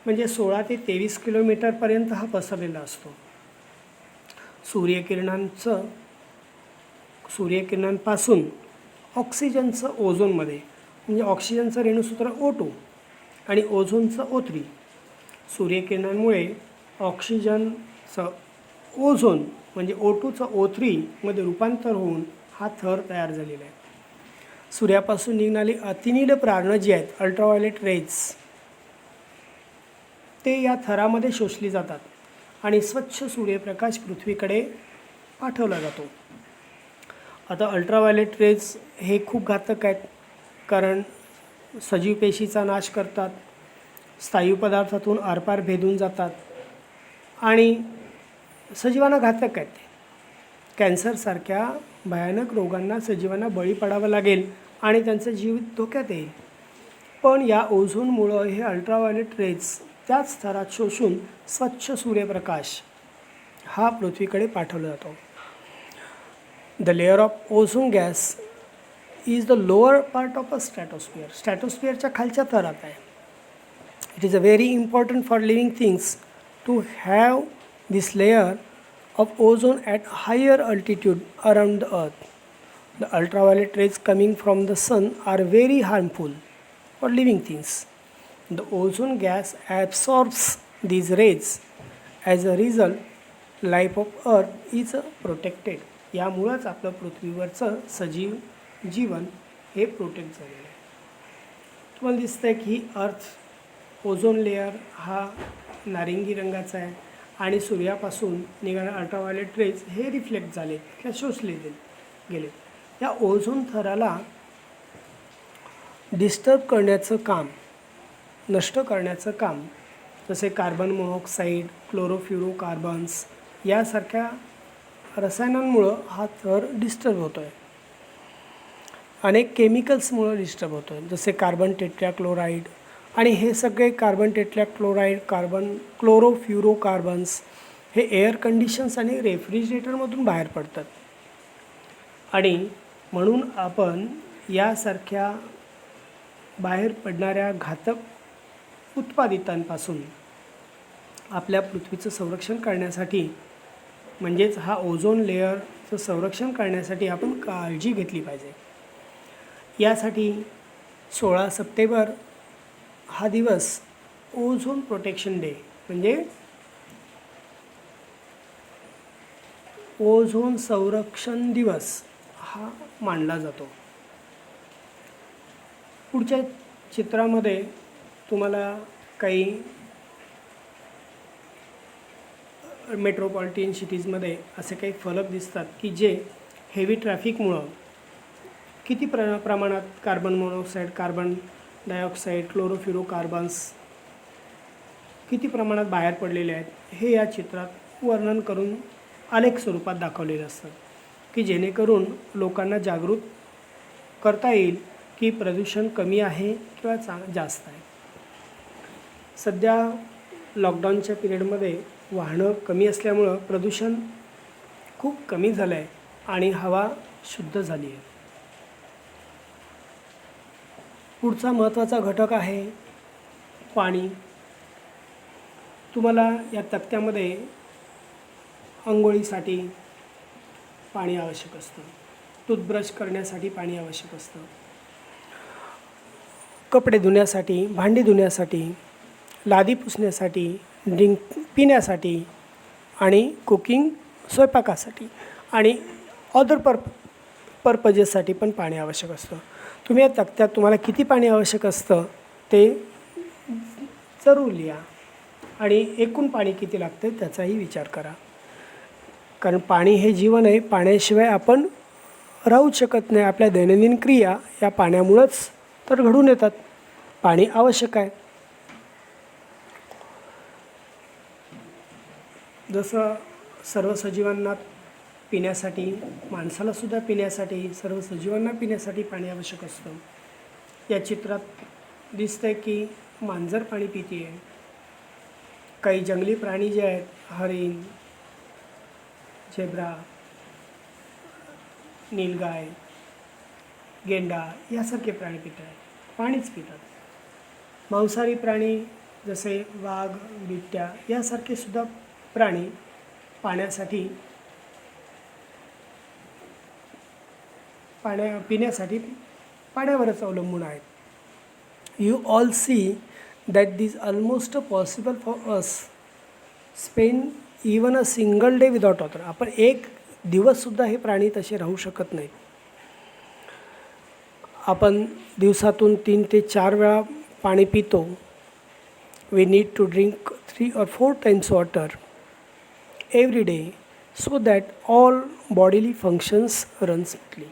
म्हणजे 16 ते 23 किलोमीटरपर्यंत हा पसरलेला असतो. सूर्यकिरणांपासून ऑक्सिजनचं ओझोनमध्ये, म्हणजे ऑक्सिजनचं रेणुसूत्र O2 आणि ओझोनचं O3. सूर्यकिरणांमुळे ऑक्सिजनचं ओझोन म्हणजे O2चं O3 मध्ये रूपांतर होऊन हा थर तयार झालेला आहे. सूर्यापासून निघणारी अतिनील प्रारणं जी आहेत, अल्ट्राव्हायोलेट रेज, ते या थरामध्ये शोषली जातात आणि स्वच्छ सूर्यप्रकाश पृथ्वीकडे पाठवला जातो. आता अल्ट्राव्हायोलेट रेज हे खूप घातक आहेत, कारण सजीव पेशीचा नाश करतात, स्थायू पदार्थातून आरपार भेदून जातात आणि सजीवांना घातक आहेत. कॅन्सरसारख्या भयानक रोगांना सजीवांना बळी पडावं लागेल आणि त्यांचा जीव धोक्यात येईल. पण या ओझोनमुळं हे अल्ट्राव्हायोलेट रेज त्याच थरात शोषून स्वच्छ सूर्यप्रकाश हा पृथ्वीकडे पाठवला जातो. The layer of ozone gas is the lower part of a stratosphere. स्ट्रॅटोस्फियरच्या खालच्या थरात आहे. It is a very important for living things to have this layer of ozone at higher altitude around the earth. The ultraviolet rays coming from the sun are very harmful for living things. The ozone gas absorbs these rays. As a result, life of earth is protected. यामुळेच आपलं पृथ्वीवरचं सजीव जीवन हे प्रोटेक्ट झालेलं आहे. तुम्हाला दिसतंय की अर्थ ओझोन लेअर हा नारिंगी रंगाचा आहे आणि सूर्यापासून निघणारे अल्ट्राव्हायोलेट रेज हे रिफ्लेक्ट झाले किंवा शोषले गेले. या ओझोन थराला डिस्टर्ब करण्याचं काम, नष्ट करण्याचं काम, जसे कार्बन मोनॉक्साईड, क्लोरोफ्लोरोकार्बन्स यासारख्या रसायनांमुळं हा थर डिस्टर्ब होतो आहे. अनेक केमिकल्समुळं डिस्टर्ब होतो आहे, जसे कार्बन टेट्राक्लोराईड. आणि हे सगळे कार्बन टेट्राक्लोराईड, क्लोरोफ्लोरोकार्बन्स हे एअर कंडिशन्स आणि रेफ्रिजरेटरमधून बाहेर पडतात. आणि म्हणून आपण यासारख्या बाहेर पडणाऱ्या घातक उत्पादितांपासून आपल्या पृथ्वीचं संरक्षण करण्यासाठी, म्हणजेच हा ओझोन लेअरचं संरक्षण करण्यासाठी आपण काळजी घेतली पाहिजे. यासाठी 16 सप्टेंबर हा दिवस ओझोन प्रोटेक्शन डे म्हणजे ओझोन संरक्षण दिवस हा मानला जातो. पुढच्या चित्रामध्ये तुम्हाला काही मेट्रोपॉलिटन सिटीजमध्ये असे काही फलक दिसतात की जे हेवी ट्रॅफिकमुळं किती प्रमाणात carbon monoxide, carbon dioxide, chlorofluorocarbons किती प्रमाणात बाहेर पडलेले आहेत हे या चित्रात वर्णन करून आलेख स्वरूपात दाखवलेलं असतं, की जेणेकरून लोकांना जागृत करता येईल की प्रदूषण कमी आहे किंवा जास्त आहे. सध्या लॉकडाऊनच्या पिरियडमध्ये वाहनं कमी असल्यामुळं प्रदूषण खूप कमी झालं आहे आणि हवा शुद्ध झाली आहे. पुढचा महत्त्वाचा घटक आहे पाणी. तुम्हाला या तक्त्यामध्ये अंघोळीसाठी पाणी आवश्यक असतं, टूथब्रश करण्यासाठी पाणी आवश्यक असतं, कपडे धुण्यासाठी, भांडी धुण्यासाठी, लादी पुसण्यासाठी, पिण्यासाठी आणि कुकिंग स्वयंपाकासाठी आणि अदर पर्पजेससाठी पण पाणी आवश्यक असतं. तुम्ही या तक्त्यात तुम्हाला किती पाणी आवश्यक असतं ते जरूर लिहा आणि एकूण पाणी किती लागतं त्याचाही विचार करा. कारण पाणी हे जीवन आहे. पाण्याशिवाय आपण राहूच शकत नाही. आपल्या दैनंदिन क्रिया या पाण्यामुळंच तर घडून येतात. पाणी आवश्यक आहे. जसं सर्व सजीवांना पिण्यासाठी, माणसालासुद्धा पिण्यासाठी, सर्व सजीवांना पिण्यासाठी पाणी आवश्यक असतं. या चित्रात दिसतं आहे की मांजर पाणी पिते आहे. काही जंगली प्राणी जे आहेत, हरिण, झेब्रा, नीलगाय, गेंडा यासारखे प्राणी पाणीच पितात. मांसाहारी प्राणी जसे वाघ, बिबट्या यासारखे सुद्धा प्राणी पिण्यासाठी पाण्यावरच अवलंबून आहेत. You all see that this almost possible for us spend even a single day without water. आपण एक दिवससुद्धा हे प्राणी तसे राहू शकत नाहीत. आपण दिवसातून 3 ते 4 वेळा पाणी पितो. We need to drink 3 or 4 times water every day so that all bodily functions run smoothly.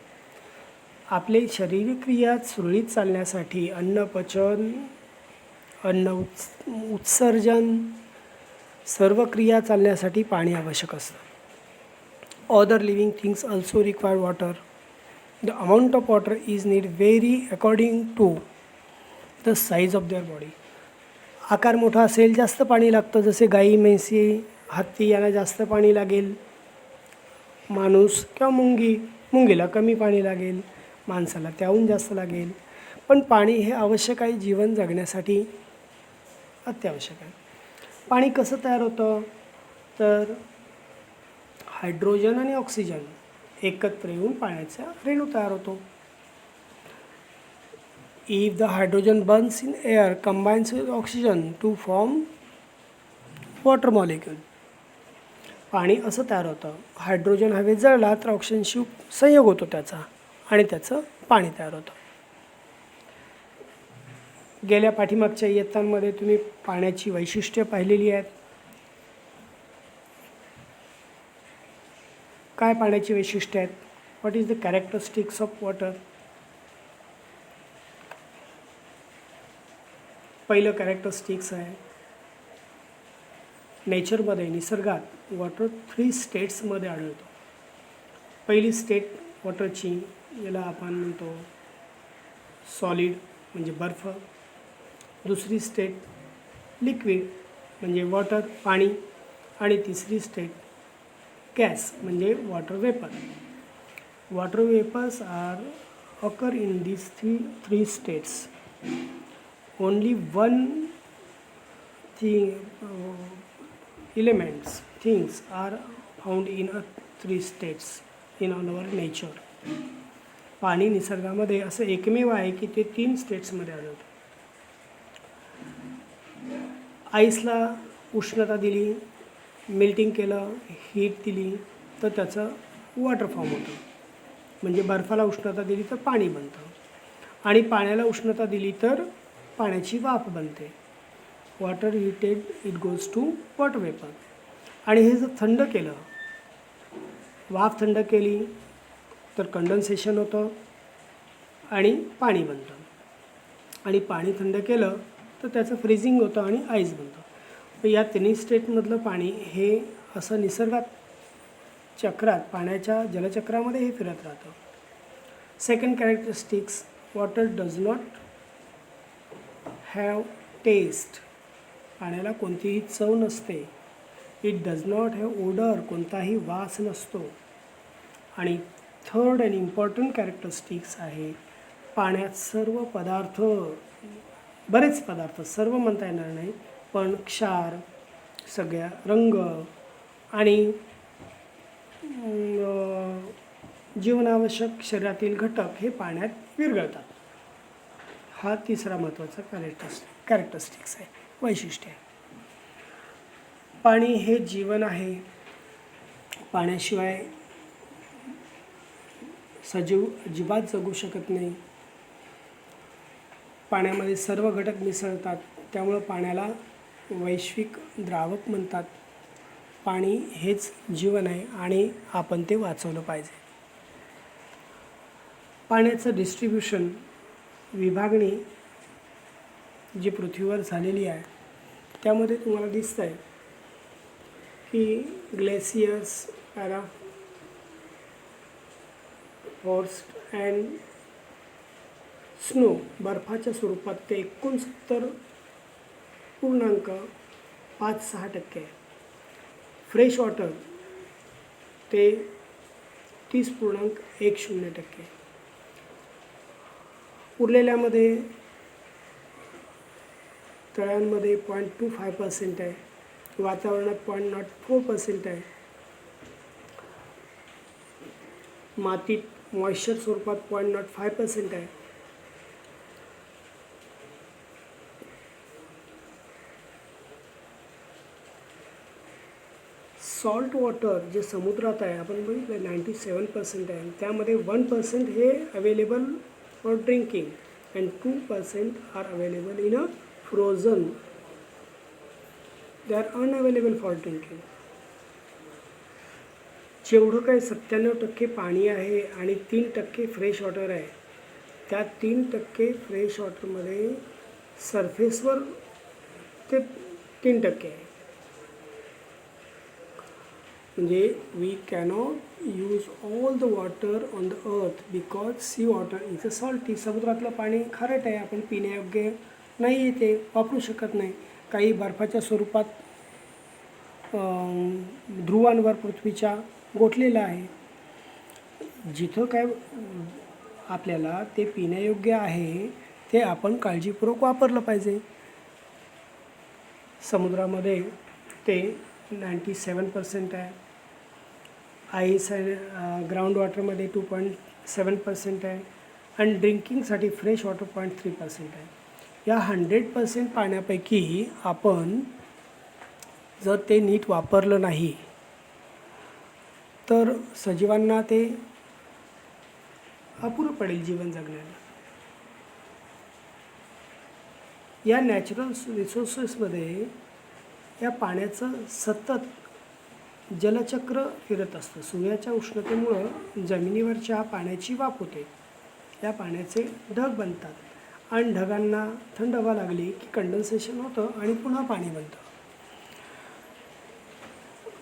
आपले शारीरिक क्रिया सुरळीत चालण्यासाठी अन्नपचन, उत्सर्जन सर्व क्रिया चालण्यासाठी पाणी आवश्यक असतं. Other living things also require water. The amount of water is need very according to the size of their body. आकार मोठा असेल जास्त पाणी लागतं. जसे गाई, म्हैसी, हत्ती यांना जास्त पाणी लागेल. माणूस किंवा मुंगीला कमी पाणी लागेल. माणसाला त्याहून जास्त लागेल. पण पाणी हे आवश्यक आहे. जीवन जगण्यासाठी अत्यावश्यक आहे. पाणी कसं तयार होतं तर हायड्रोजन आणि ऑक्सिजन एकत्र येऊन पाण्याचा रेणू तयार होतो. If the hydrogen Burns in air combines with oxygen two form water molecule. पाणी असं तयार होतं. हायड्रोजन हवेत जळला तर ऑक्सिजनशी संयोग होतो त्याचा आणि त्याचं पाणी तयार होतं. गेल्या पाठीमागच्या इयत्तांमध्ये तुम्ही पाण्याची वैशिष्ट्ये पाहिलेली आहेत. काय पाण्याची वैशिष्ट्ये आहेत? What is the characteristics of water? पहिलं कॅरेक्टरिस्टिक्स आहे नेचरमध्ये, निसर्गात वॉटर 3 स्टेट्समध्ये आढळतो. पहिली स्टेट वॉटरची याला आपण म्हणतो सॉलिड म्हणजे बर्फ. दुसरी स्टेट लिक्विड म्हणजे वॉटर पाणी आणि तिसरी स्टेट गॅस म्हणजे water vapour. Water vapours are occur in these three states. Only one things are found in 3 states in our nature. पाणी निसर्गामध्ये असं एकमेव आहे की ते 3 स्टेट्समध्ये आढळतं. आईसला उष्णता दिली, मेल्टिंग केलं, हीट दिली तर त्याचं वॉटर फॉर्म होतं. म्हणजे बर्फाला उष्णता दिली तर पाणी बनतं आणि पाण्याला उष्णता दिली तर पाण्याची वाफ बनते. Water heated it goes to water vapour. आणि हे जर थंड केलं, वाफ थंड केली तर कंडन्सेशन होतं आणि पाणी बनतं. आणि पाणी थंड केलं तर त्याचं फ्रीजिंग होतं आणि आईस बनतं. तर या तिन्ही स्टेटमधलं पाणी हे असं निसर्गात चक्रात पाण्याच्या जलचक्रामध्ये हे फिरत राहतं. Second characteristics, water does not have taste. पाण्याला कोणतीही चव नसते. It does not have odour, कोणताही वास नसतो. आणि थर्ड अँड इम्पॉर्टंट कॅरेक्टरिस्टिक्स आहे पाण्यात सर्व पदार्थ, बरेच पदार्थ, सर्व म्हणता येणार नाही पण क्षार, सगळ्या रंग आणि जीवनावश्यक शरीरातील घटक हे पाण्यात विरघळतात. हा तिसरा महत्त्वाचा कॅरेक्टरिस्टिक्स आहे. वैशिष्ट्य आहे. पाणी हे जीवन आहे. पाण्याशिवाय सजीव अजिबात जगू शकत नाही. पाण्यामध्ये सर्व घटक मिसळतात, त्यामुळं पाण्याला वैश्विक द्रावक म्हणतात. पाणी हेच जीवन आहे आणि आपण ते वाचवलं पाहिजे. पाण्याचं डिस्ट्रीब्युशन, विभागणी जी पृथ्वीवर झालेली आहे त्यामध्ये तुम्हाला दिसतं आहे की ग्लेसियर्स, फॉरेस्ट अँड स्नो बर्फाच्या स्वरूपात ते 69.56% आहे. फ्रेश वॉटर ते 30.10%. उरलेल्यामध्ये तळ्यांमध्ये 0.25% आहे, वातावरणात 0.04% आहे, मातीत मॉइश्चर स्वरूपात 0.05% आहे. सॉल्ट वॉटर जे समुद्रात आहे आपण बघितलं 97% आहे, त्यामध्ये 1% हे available for drinking and 2% are available in a frozen. They are unavailable for drinking. जेवढं काही 97% पाणी आहे आणि 3% फ्रेश वॉटर आहे, त्या 3% फ्रेश वॉटरमध्ये सरफेसवर ते 3% आहे. म्हणजे we cannot use all the water on the earth because sea water is a salty. समुद्रातलं पाणी खारट आहे, आपण पिण्यायोग्य नाही आहे, ते वापरू शकत नाही. काही बर्फाच्या स्वरूपात ध्रुवांवर पृथ्वीच्या गोठलेलं आहे. जिथं काय आपल्याला ते पिण्यायोग्य आहे ते आपण काळजीपूर्वक वापरलं पाहिजे. समुद्रामध्ये ते 97% आहे. आईस ग्राउंड वॉटरमध्ये 2.7% आहे आणि ड्रिंकिंगसाठी फ्रेश वॉटर 0.3% आहे. या 100% पाण्यापैकी आपण जर ते नीट वापरलं नाही तर सजीवांना ते अपुरं पडेल जीवन जगण्याला. या नॅचरल रिसोर्सेसमध्ये या पाण्याचं सतत जलचक्र फिरत असतं. सूर्याच्या उष्णतेमुळं जमिनीवरच्या पाण्याची वाफ होते, या पाण्याचे ढग बनतात आणि ढगांना थंड हवा लागली की कंडेन्सेशन होतं आणि पुन्हा पाणी बनतं.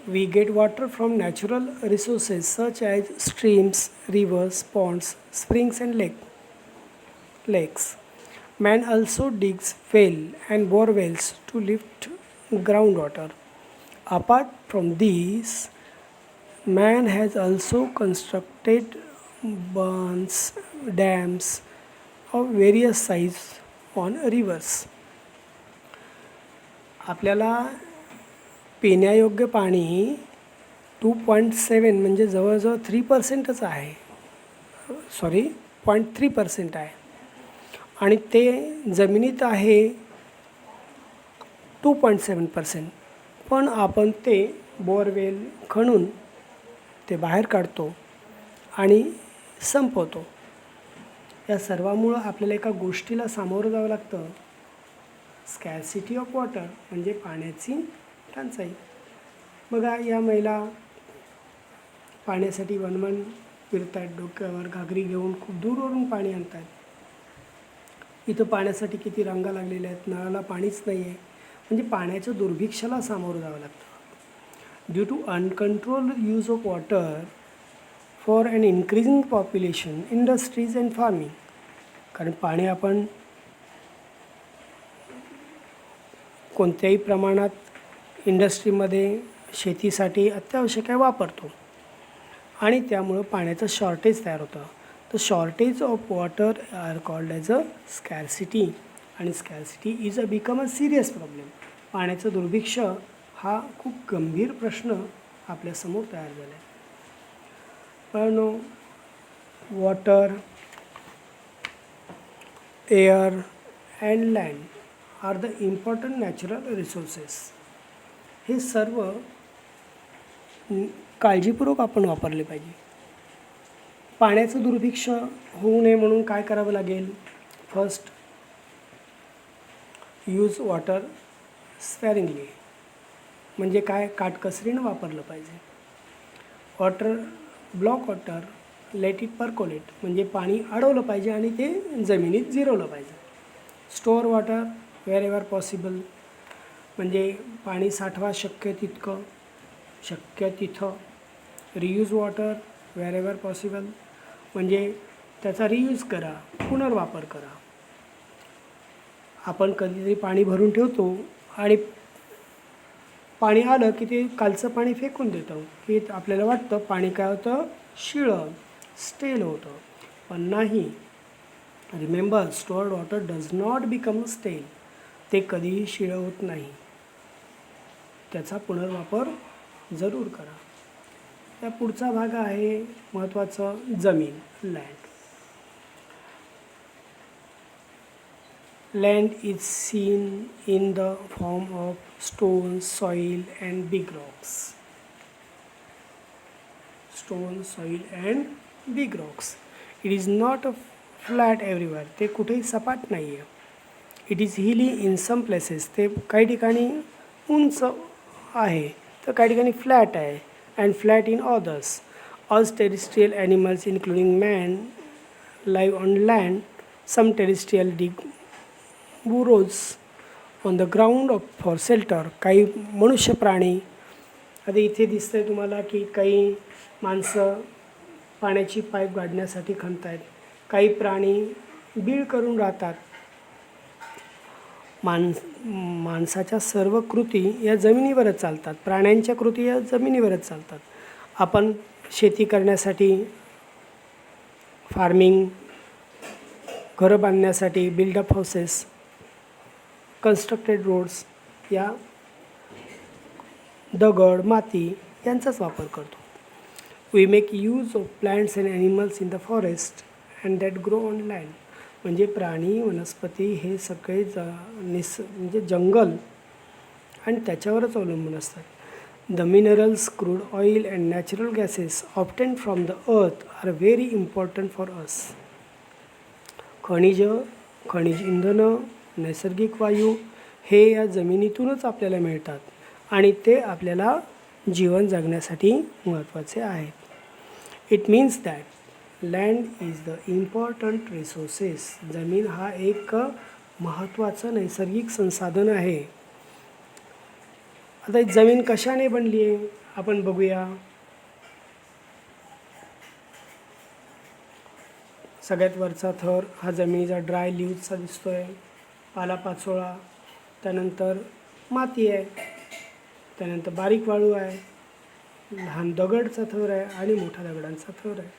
We get water from natural resources such as streams, rivers, ponds, springs and lakes. Man also digs well and bore wells to lift groundwater. Apart from these, man has also constructed barns, dams of various size on rivers. आपल्याला पिण्यायोग्य पाणी 2.7 म्हणजे जवळजवळ 3%च आहे, 0.3% आहे आणि ते जमिनीत आहे 2.7%. पण आपण ते बोरवेल खणून ते बाहेर काढतो आणि संपवतो. या सर्वामुळं आपल्याला एका गोष्टीला सामोरं जावं लागतं, स्कॅर्सिटी ऑफ वॉटर, म्हणजे पाण्याची टंचाई. बघा, या महिला पाण्यासाठी वणवण फिरत आहेत, डोक्यावर घागरी घेऊन खूप दूरवरून पाणी आणत आहेत. इथं पाण्यासाठी किती रांगा लागलेल्या आहेत, नळाला पाणीच नाही आहे. म्हणजे पाण्याच्या दुर्भिक्षाला सामोरं जावं लागतं. Due to uncontrolled use of water for an increasing population, industries and farming. कारण पाणी आपण कोणत्याही प्रमाणात इंडस्ट्रीमध्ये शेतीसाठी अत्यावश्यक आहे वापरतो आणि त्यामुळं पाण्याचं शॉर्टेज तयार होतं. तर shortage of water are called as a scarcity आणि scarcity is become a serious problem. पाण्याचं दुर्भिक्ष हा खूप गंभीर प्रश्न आपल्यासमोर तयार झाला आहे. पण water, air and land are the important natural resources. हे सर्व काळजीपूर्वक आपण वापरले पाहिजे. पाण्याचं दुर्भिक्ष होऊ नये म्हणून काय करावं लागेल? फर्स्ट, यूज वॉटर स्पॅरिंगली, म्हणजे काय? काटकसरीनं वापरलं पाहिजे. Water, block water, let it percolate, म्हणजे पाणी अडवलं पाहिजे आणि ते जमिनीत जिरवलं पाहिजे. Store water wherever possible, म्हणजे पाणी साठवा शक्य तिथं. Reuse water wherever possible, म्हणजे त्याचा रियूज करा, पुनर्वापर करा. आपण कधीतरी पाणी भरून ठेवतो आणि पाणी आलं की ते कालचं पाणी फेकून देतो, की आपल्याला वाटतं पाणी काय होतं? शिळं, स्टेल होतं. पण नाही. Remember, stored water does not become स्टेल. ते कधीही शिळं होत नाही. त्याचा पुनर्वापर जरूर करा. त्या पुढचा भाग आहे महत्त्वाचं, जमीन, land. Land is seen in the form of stones, soil and big rocks. Stone, soil and big rocks. It is not a flat everywhere. ते कुठेही सपाट नाही आहे. It is hilly in some places. ते काही ठिकाणी उंच आहे तर काही ठिकाणी फ्लॅट आहे. And flat in others. All terrestrial animals including man live on land. Some terrestrial dig burrows on the ground for shelter. काही मनुष्य प्राणी, आता इथे दिसतंय तुम्हाला की काही माणसं पाण्याची पाईप गाडण्यासाठी खणतायत. काही प्राणी बीळ करून राहतात. माणसाच्या सर्व कृती या जमिनीवरच चालतात. प्राण्यांच्या कृती या जमिनीवरच चालतात. आपण शेती करण्यासाठी, फार्मिंग, घरं बांधण्यासाठी, बिल्डअप हाऊसेस, कन्स्ट्रक्टेड रोड्स, या दगड, माती यांचाच वापर करतो. We make use of plants and animals in the forest and that grow on land. म्हणजे प्राणी, वनस्पती हे सगळे म्हणजे जंगल आणि त्याच्यावरच अवलंबून असतात. The minerals, crude oil and natural gases obtained from the earth are very important for us. खनिज इंधनं, नैसर्गिक वायू हे या जमिनीतूनच आपल्याला मिळतात आणि ते आपल्याला जीवन जगण्यासाठी महत्त्वाचे आहेत. It means that land is the important resources. जमीन हा एक महत्त्वाचं नैसर्गिक संसाधन आहे. आता जमीन कशाने बनली आहे आपण बघूया. सगळ्यात वरचा थर हा जमिनीचा ड्राय लीव्हचा दिसतोय, पालापाचोळा, त्यानंतर माती आहे, त्यानंतर बारीक वाळू आहे, लहान दगडचा थर आहे आणि मोठ्या दगडांचा थर आहे.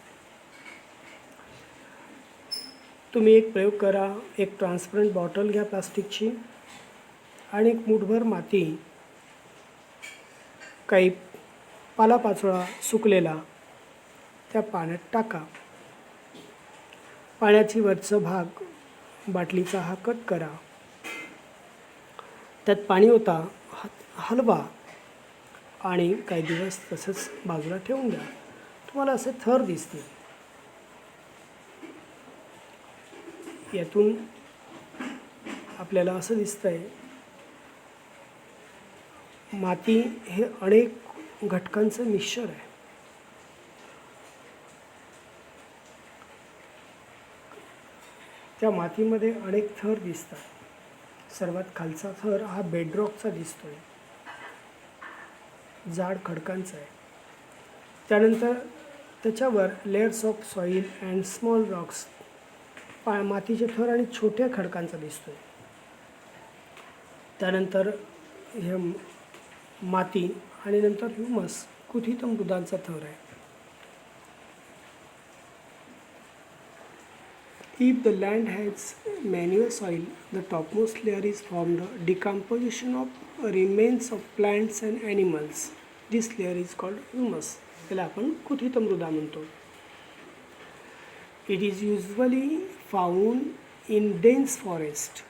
तुम्ही एक प्रयोग करा. एक ट्रान्सपरंट बॉटल घ्या प्लास्टिकची आणि एक मूठभर माती, काही पालापाचोळा सुकलेला त्या पाण्यात टाका. पाण्याची वरचा भाग बाटलीचा हा कट करा. त्यात पाणी ओता, हलवा आणि काही दिवस तसंच बाजूला ठेवून द्या. तुम्हाला असे थर दिसतील. यातून आपल्याला असं दिसतंय माती हे अनेक घटकांचं मिश्रण आहे. त्या मातीमध्ये अनेक थर दिसतात. सर्वात खालचा थर हा बेडरॉकचा दिसतोय, जाड खडकांचा आहे. त्यानंतर त्याच्यावर layers of soil and small Roxx, मातीचे थर आणि छोट्या खडकांचा दिसतोय. त्यानंतर हे माती आणि नंतर ह्युमस, कुथित मृदांचा थर आहे. If the land has manure soil, the topmost layer is from the decomposition of remains of plants and animals. This layer is called humus. त्याला आपण कुथित मृदा म्हणतो. It is usually found in dense forest.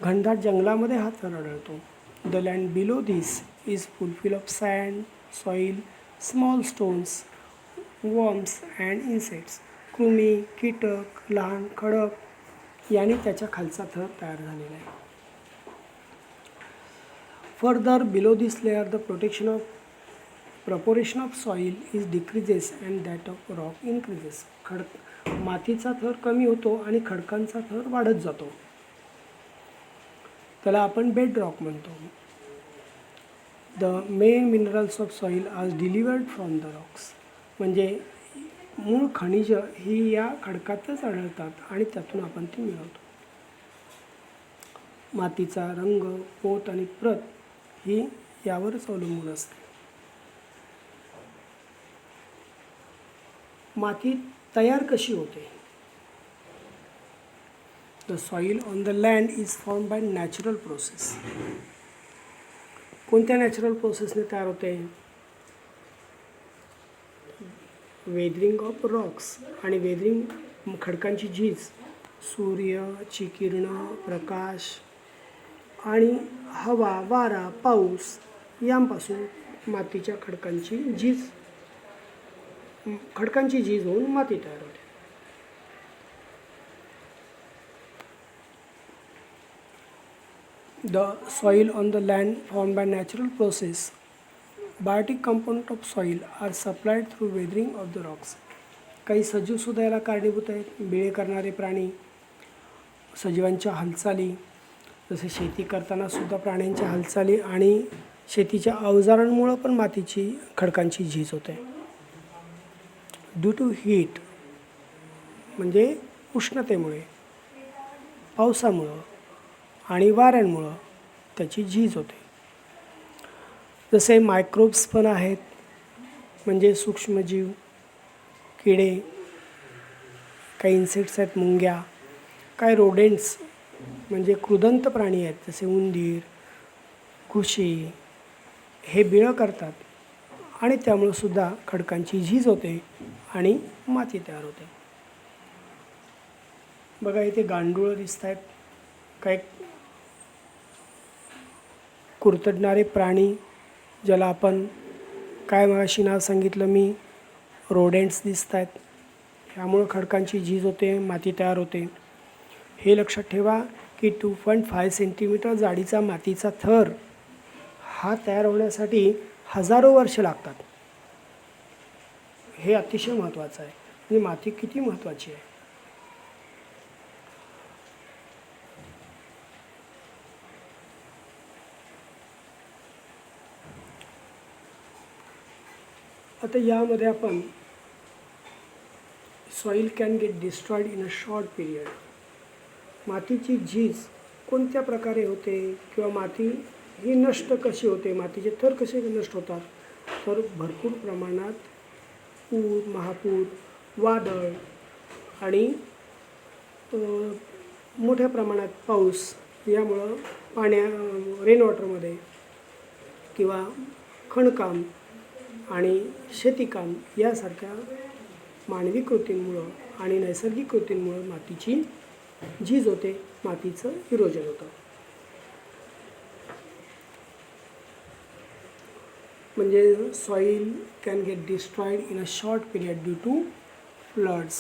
घनदाट जंगलामध्ये हा थर आढळतो. The land below this is full of sand, soil, small stones, worms and insects. कृमी, कीटक, लहान खडक यांनी त्याच्या खालचा थर तयार झालेला आहे. Further below this layer the proportion of soil is decreases and that of rock increases. मातीचा थर कमी होतो आणि खडकांचा थर वाढत जातो. त्याला आपण बेड रॉक म्हणतो. The main minerals of soil are delivered from the rocks. म्हणजे मूळ खनिज ही या खडकातच आढळतात आणि त्यातून आपण ती मिळवतो. मातीचा रंग, पोत आणि प्रत ही यावरच अवलंबून असते. माती तयार कशी होते? The soil on the land is form by natural process. कोणत्या नॅचरल प्रोसेसने तयार होते? Weathering of Roxx. आणि वेदरिंग खडकांची झीज, सूर्याची किरणं, प्रकाश आणि हवा, वारा, पाऊस यांपासून मातीच्या खडकांची झीज होऊन माती तयार होते. The soil on the land form by natural process. Biotic component of soil are supplied through weathering of the rocks. काही सजीवसुद्धा याला कारणीभूत आहेत. बिळे करणारे प्राणी, सजीवांच्या हालचाली, जसे शेती करताना सुद्धा प्राण्यांच्या हालचाली आणि शेतीच्या अवजारांमुळं पण खडकांची झीज होते. ड्यू टू हीट म्हणजे उष्णतेमुळे, पावसामुळं आणि वाऱ्यांमुळं त्याची झीज होते. जसे मायक्रोब्स पण आहेत, म्हणजे सूक्ष्मजीव, किडे, काही इन्सेक्ट्स आहेत, मुंग्या, काही रोडेंट्स म्हणजे कृदंत प्राणी आहेत, जसे उंदीर, घुशी, हे बिळं करतात आणि त्यामुळं सुद्धा खडकांची झीज होते आणि माती तयार होते. बघा इथे गांडूळं दिसत आहेत, काही कुरतडणारे प्राणी, ज्याला आपण काय मगाशी नाव सांगितलं मी, रोडेंट्स दिसत आहेत. ह्यामुळं खडकांची झीज होते, माती तयार होते. हे लक्षात ठेवा की 2.5 सेंटीमीटर जाडीचा मातीचा थर हा तयार होण्यासाठी हजारो वर्ष लागतात. हे अतिशय महत्त्वाचं आहे. म्हणजे माती किती महत्त्वाची आहे. आता यामध्ये आपण soil can get destroyed in a short period. मातीची झीज कोणत्या प्रकारे होते किंवा माती ही नष्ट कशी होते, मातीचे थर कसे नष्ट होतात? तर भरपूर प्रमाणात पूर, महापूर, वादळ आणि मोठ्या प्रमाणात पाऊस यामुळं रेन वॉटरमध्ये किंवा खणकाम आणि शेतीकाम यासारख्या मानवी कृतींमुळं आणि नैसर्गिक कृतींमुळं मातीची झीज होते, मातीचं इरोजन होतं. म्हणजे soil can get destroyed in a short period due to floods,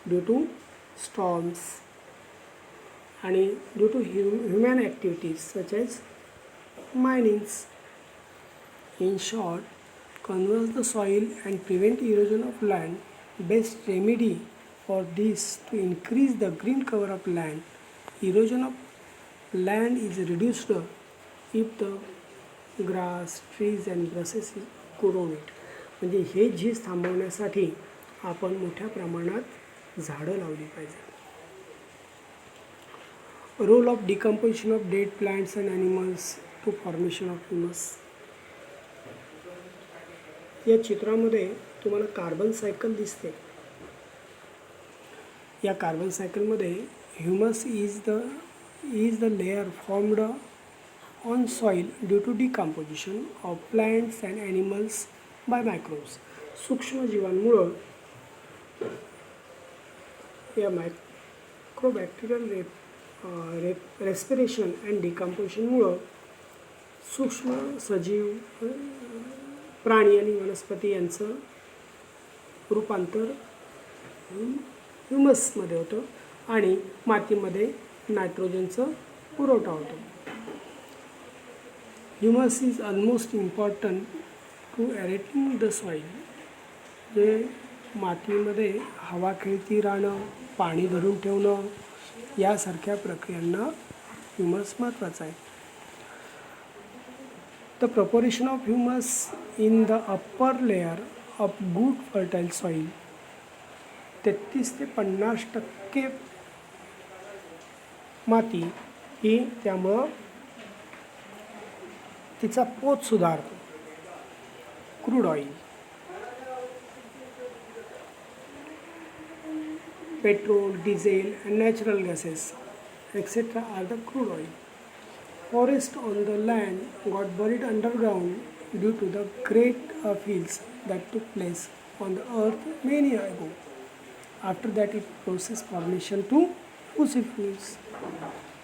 due to storms आणि due to human activities such as minings. In short, conserve the soil and prevent erosion of land. Best remedy for this to increase the green cover of land. Erosion of land is reduced if the grass, trees and grasses grow it. म्हणजे हे झीज थांबवण्यासाठी आपण मोठ्या प्रमाणात झाडं लावली पाहिजेत. Role of decomposition of dead plants and animals to formation of humus. या चित्रामध्ये तुम्हाला कार्बन सायकल दिसते. या कार्बन सायकलमध्ये humus is the layer formed on soil due to decomposition of plants and animals by microbes. सूक्ष्मजीवांमुळं या मायक्रोबॅक्टेरियल रेस्पिरेशन अँड डिकम्पोजिशनमुळं सूक्ष्म सजीव प्राणी आणि वनस्पती यांचं रूपांतर ह्युमसमध्ये होतं आणि मातीमध्ये नायट्रोजनचं पुरवठा होतो. Humus is almost important to aerating the soil. जे मातीमध्ये हवा खेळती राहणं, पाणी धरून ठेवणं यासारख्या प्रक्रियांना ह्युमस महत्त्वाचा आहे. The proportion of humus in the upper layer of good fertile soil 33 ते 50% माती ही त्यामुळं तिचा पोत सुधारतो. Crude oil, petrol, diesel and natural gases etc. are the crude oil. Forests on the land got buried underground due to the great upheavals that took place on the earth many years ago. After that it processed formation to fossil fuels.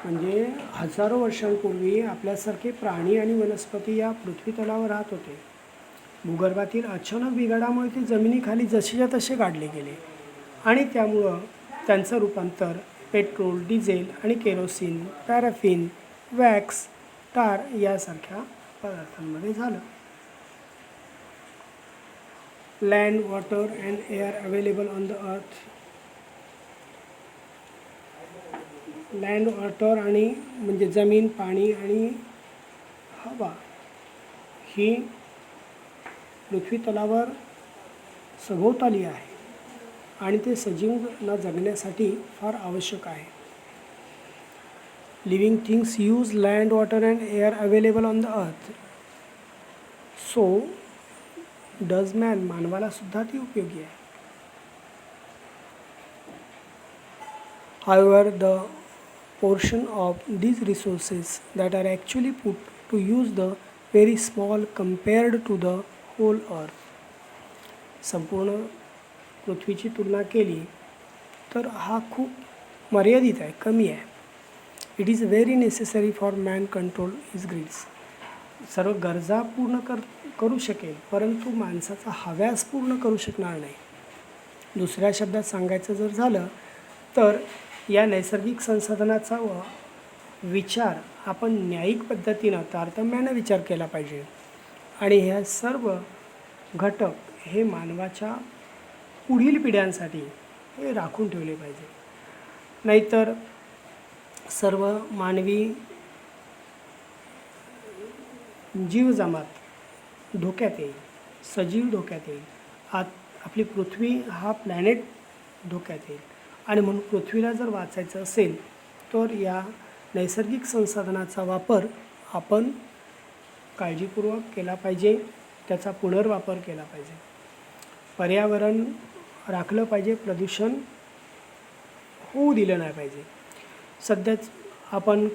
म्हणजे हजारो वर्षांपूर्वी आपल्यासारखे प्राणी आणि वनस्पती या पृथ्वी तलावर राहत होते. भूगर्भातील अचानक बिघाडामुळे ते जमिनीखाली जसेच्या तसे काढले गेले आणि त्यामुळं त्यांचं रूपांतर पेट्रोल, डिझेल आणि केरोसिन, पॅराफिन, वॅक्स, टार यासारख्या पदार्थांमध्ये झालं. Land, water and air available on the अर्थ. लँड, वॉटर आणि म्हणजे जमीन, पाणी आणि हवा ही पृथ्वी तलावर सभोवताली आहे आणि ते सजीवांना जगण्यासाठी फार आवश्यक आहे. Living things use land, water and air available on the अर्थ. So does man. मानवाला सुद्धा ती उपयोगी आहे. However, the portion of these resources that are actually put to use the very small compared to the whole earth. संपूर्ण पृथ्वीची तुलना केली तर हा खूप मर्यादित आहे, कमी आहे. It is very necessary for man control his grids. सर्व गरजा पूर्ण करू शकेल परंतु माणसाचा हव्यास पूर्ण करू शकणार नाही. दुसऱ्या शब्दात सांगायचं जर झालं तर या नैसर्गिक संसाधनाचा विचार आपण न्यायिक पद्धतीनं तारतम्यानं विचार केला पाहिजे आणि ह्या सर्व घटक हे मानवाच्या पुढील पिढ्यांसाठी हे राखून ठेवले पाहिजे. नाहीतर सर्व मानवी जीवजमात धोक्यात येईल, सजीव धोक्यात येईल. आपली पृथ्वी हा प्लॅनेट धोक्यात येईल आणि म्हणून पृथ्वीला जर वाचायचं असेल तर या नैसर्गिक संसाधनाचा वापर आपण काळजीपूर्वक केला पाहिजे, त्याचा पुनर्वापर केला पाहिजे, पर्यावरण राखलं पाहिजे, प्रदूषण होऊ दिलं नाही पाहिजे. सध्याच आपण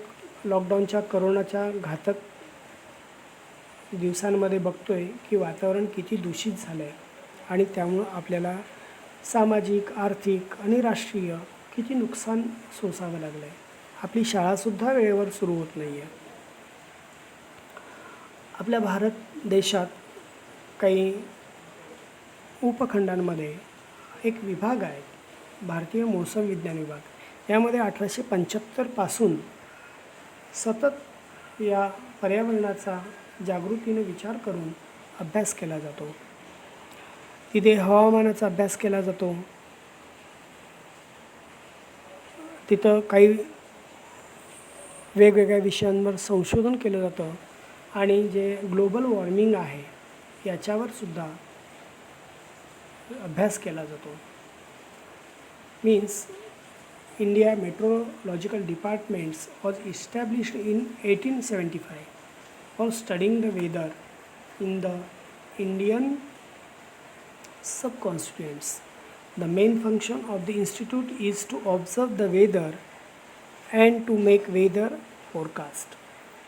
लॉकडाऊनच्या करोनाच्या घातक दिवसांमध्ये बघतो आहे की वातावरण किती दूषित झालं आहे आणि त्यामुळं आपल्याला सामाजिक, आर्थिक आणि राष्ट्रीय किती नुकसान सोसावं लागलं आहे. आपली शाळासुद्धा वेळेवर सुरू होत नाही आहे. आपल्या भारत देशात काही उपखंडांमध्ये एक विभाग आहे, भारतीय मौसम विज्ञान विभाग. यामध्ये 1875 पासून सतत या पर्यावरणाचा जागृतीने विचार करून अभ्यास केला जातो. तिथे हवामानाचा अभ्यास केला जातो. तिथं काही वेगवेगळ्या विषयांवर संशोधन केलं जातं आणि जे ग्लोबल वॉर्मिंग आहे याच्यावर सुद्धा अभ्यास केला जातो. Means India metrological departments was established in 1875 for studying the weather in the Indian subcontinents. The main function of the institute is to observe the weather and to make weather forecast.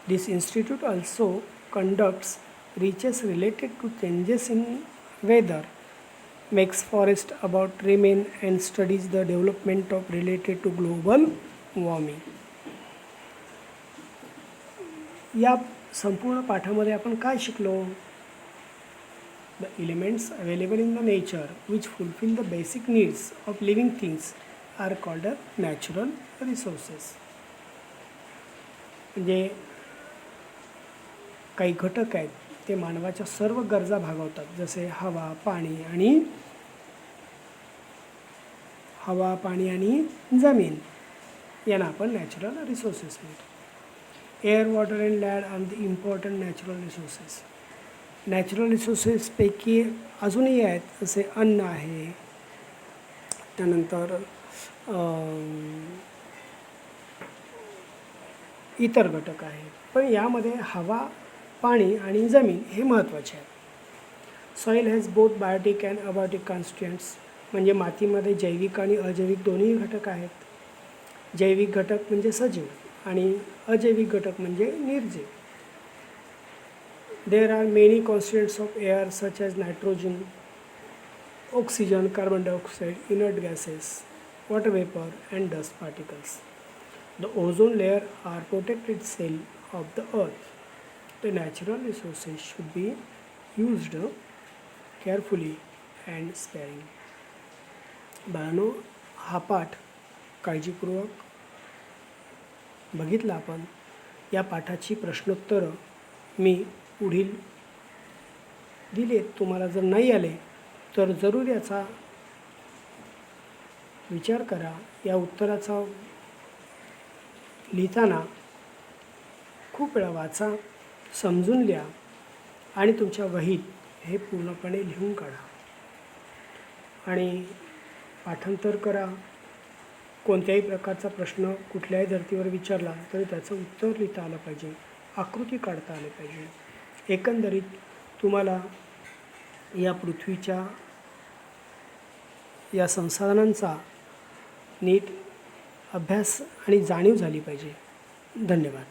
This institute also conducts research related to changes in weather, makes forest about remain and studies the development of related to global warming. या संपूर्ण पाठामध्ये आपण काय शिकलो? The elements available in the nature which fulfil the basic needs of living things are called a natural resources. म्हणजे काही घटक आहेत ते मानवाच्या सर्व गरजा भागवतात, जसे हवा पाणी आणि जमीन यांना आपण नॅचरल रिसोर्सेस म्हणतो. Air, water and land are the important natural resources. Natural रिसोर्सेसपैकी अजूनही आहेत, जसे अन्न आहे, त्यानंतर इतर घटक आहेत. पण यामध्ये हवा, पाणी आणि जमीन हे महत्त्वाचे आहेत. Soil has both biotic and abiotic constituents. म्हणजे मातीमध्ये जैविक आणि अजैविक दोन्ही घटक आहेत. जैविक घटक म्हणजे सजीव आणि अजैविक घटक म्हणजे निर्जीव. There are many constituents of air such as nitrogen, oxygen, carbon dioxide, inert gases, water vapour and dust particles. The ozone layer are protected cell of the earth. The natural resources should be used carefully and sparingly. बाळांनो, हा पाठ काळजीपूर्वक बघितला आपण. या पाठाची प्रश्नोत्तरं मी पुढील दिलेत. तुम्हाला जर नाही आले तर जरूर याचा विचार करा. या उत्तराचा लिहिताना खूप वेळा वाचा, समजून लिहा आणि तुमच्या वहीत हे पूर्णपणे लिहून काढा आणि पाठांतर करा. कोणत्याही प्रकारचा प्रश्न कुठल्याही धर्तीवर विचारला तरी त्याचं उत्तर लिहिता आलं पाहिजे, आकृती काढता आली पाहिजे. एकंदरीत तुम्हाला या पृथ्वीच्या या संसाधनांचा नीट अभ्यास आणि जाणीव झाली पाहिजे. धन्यवाद.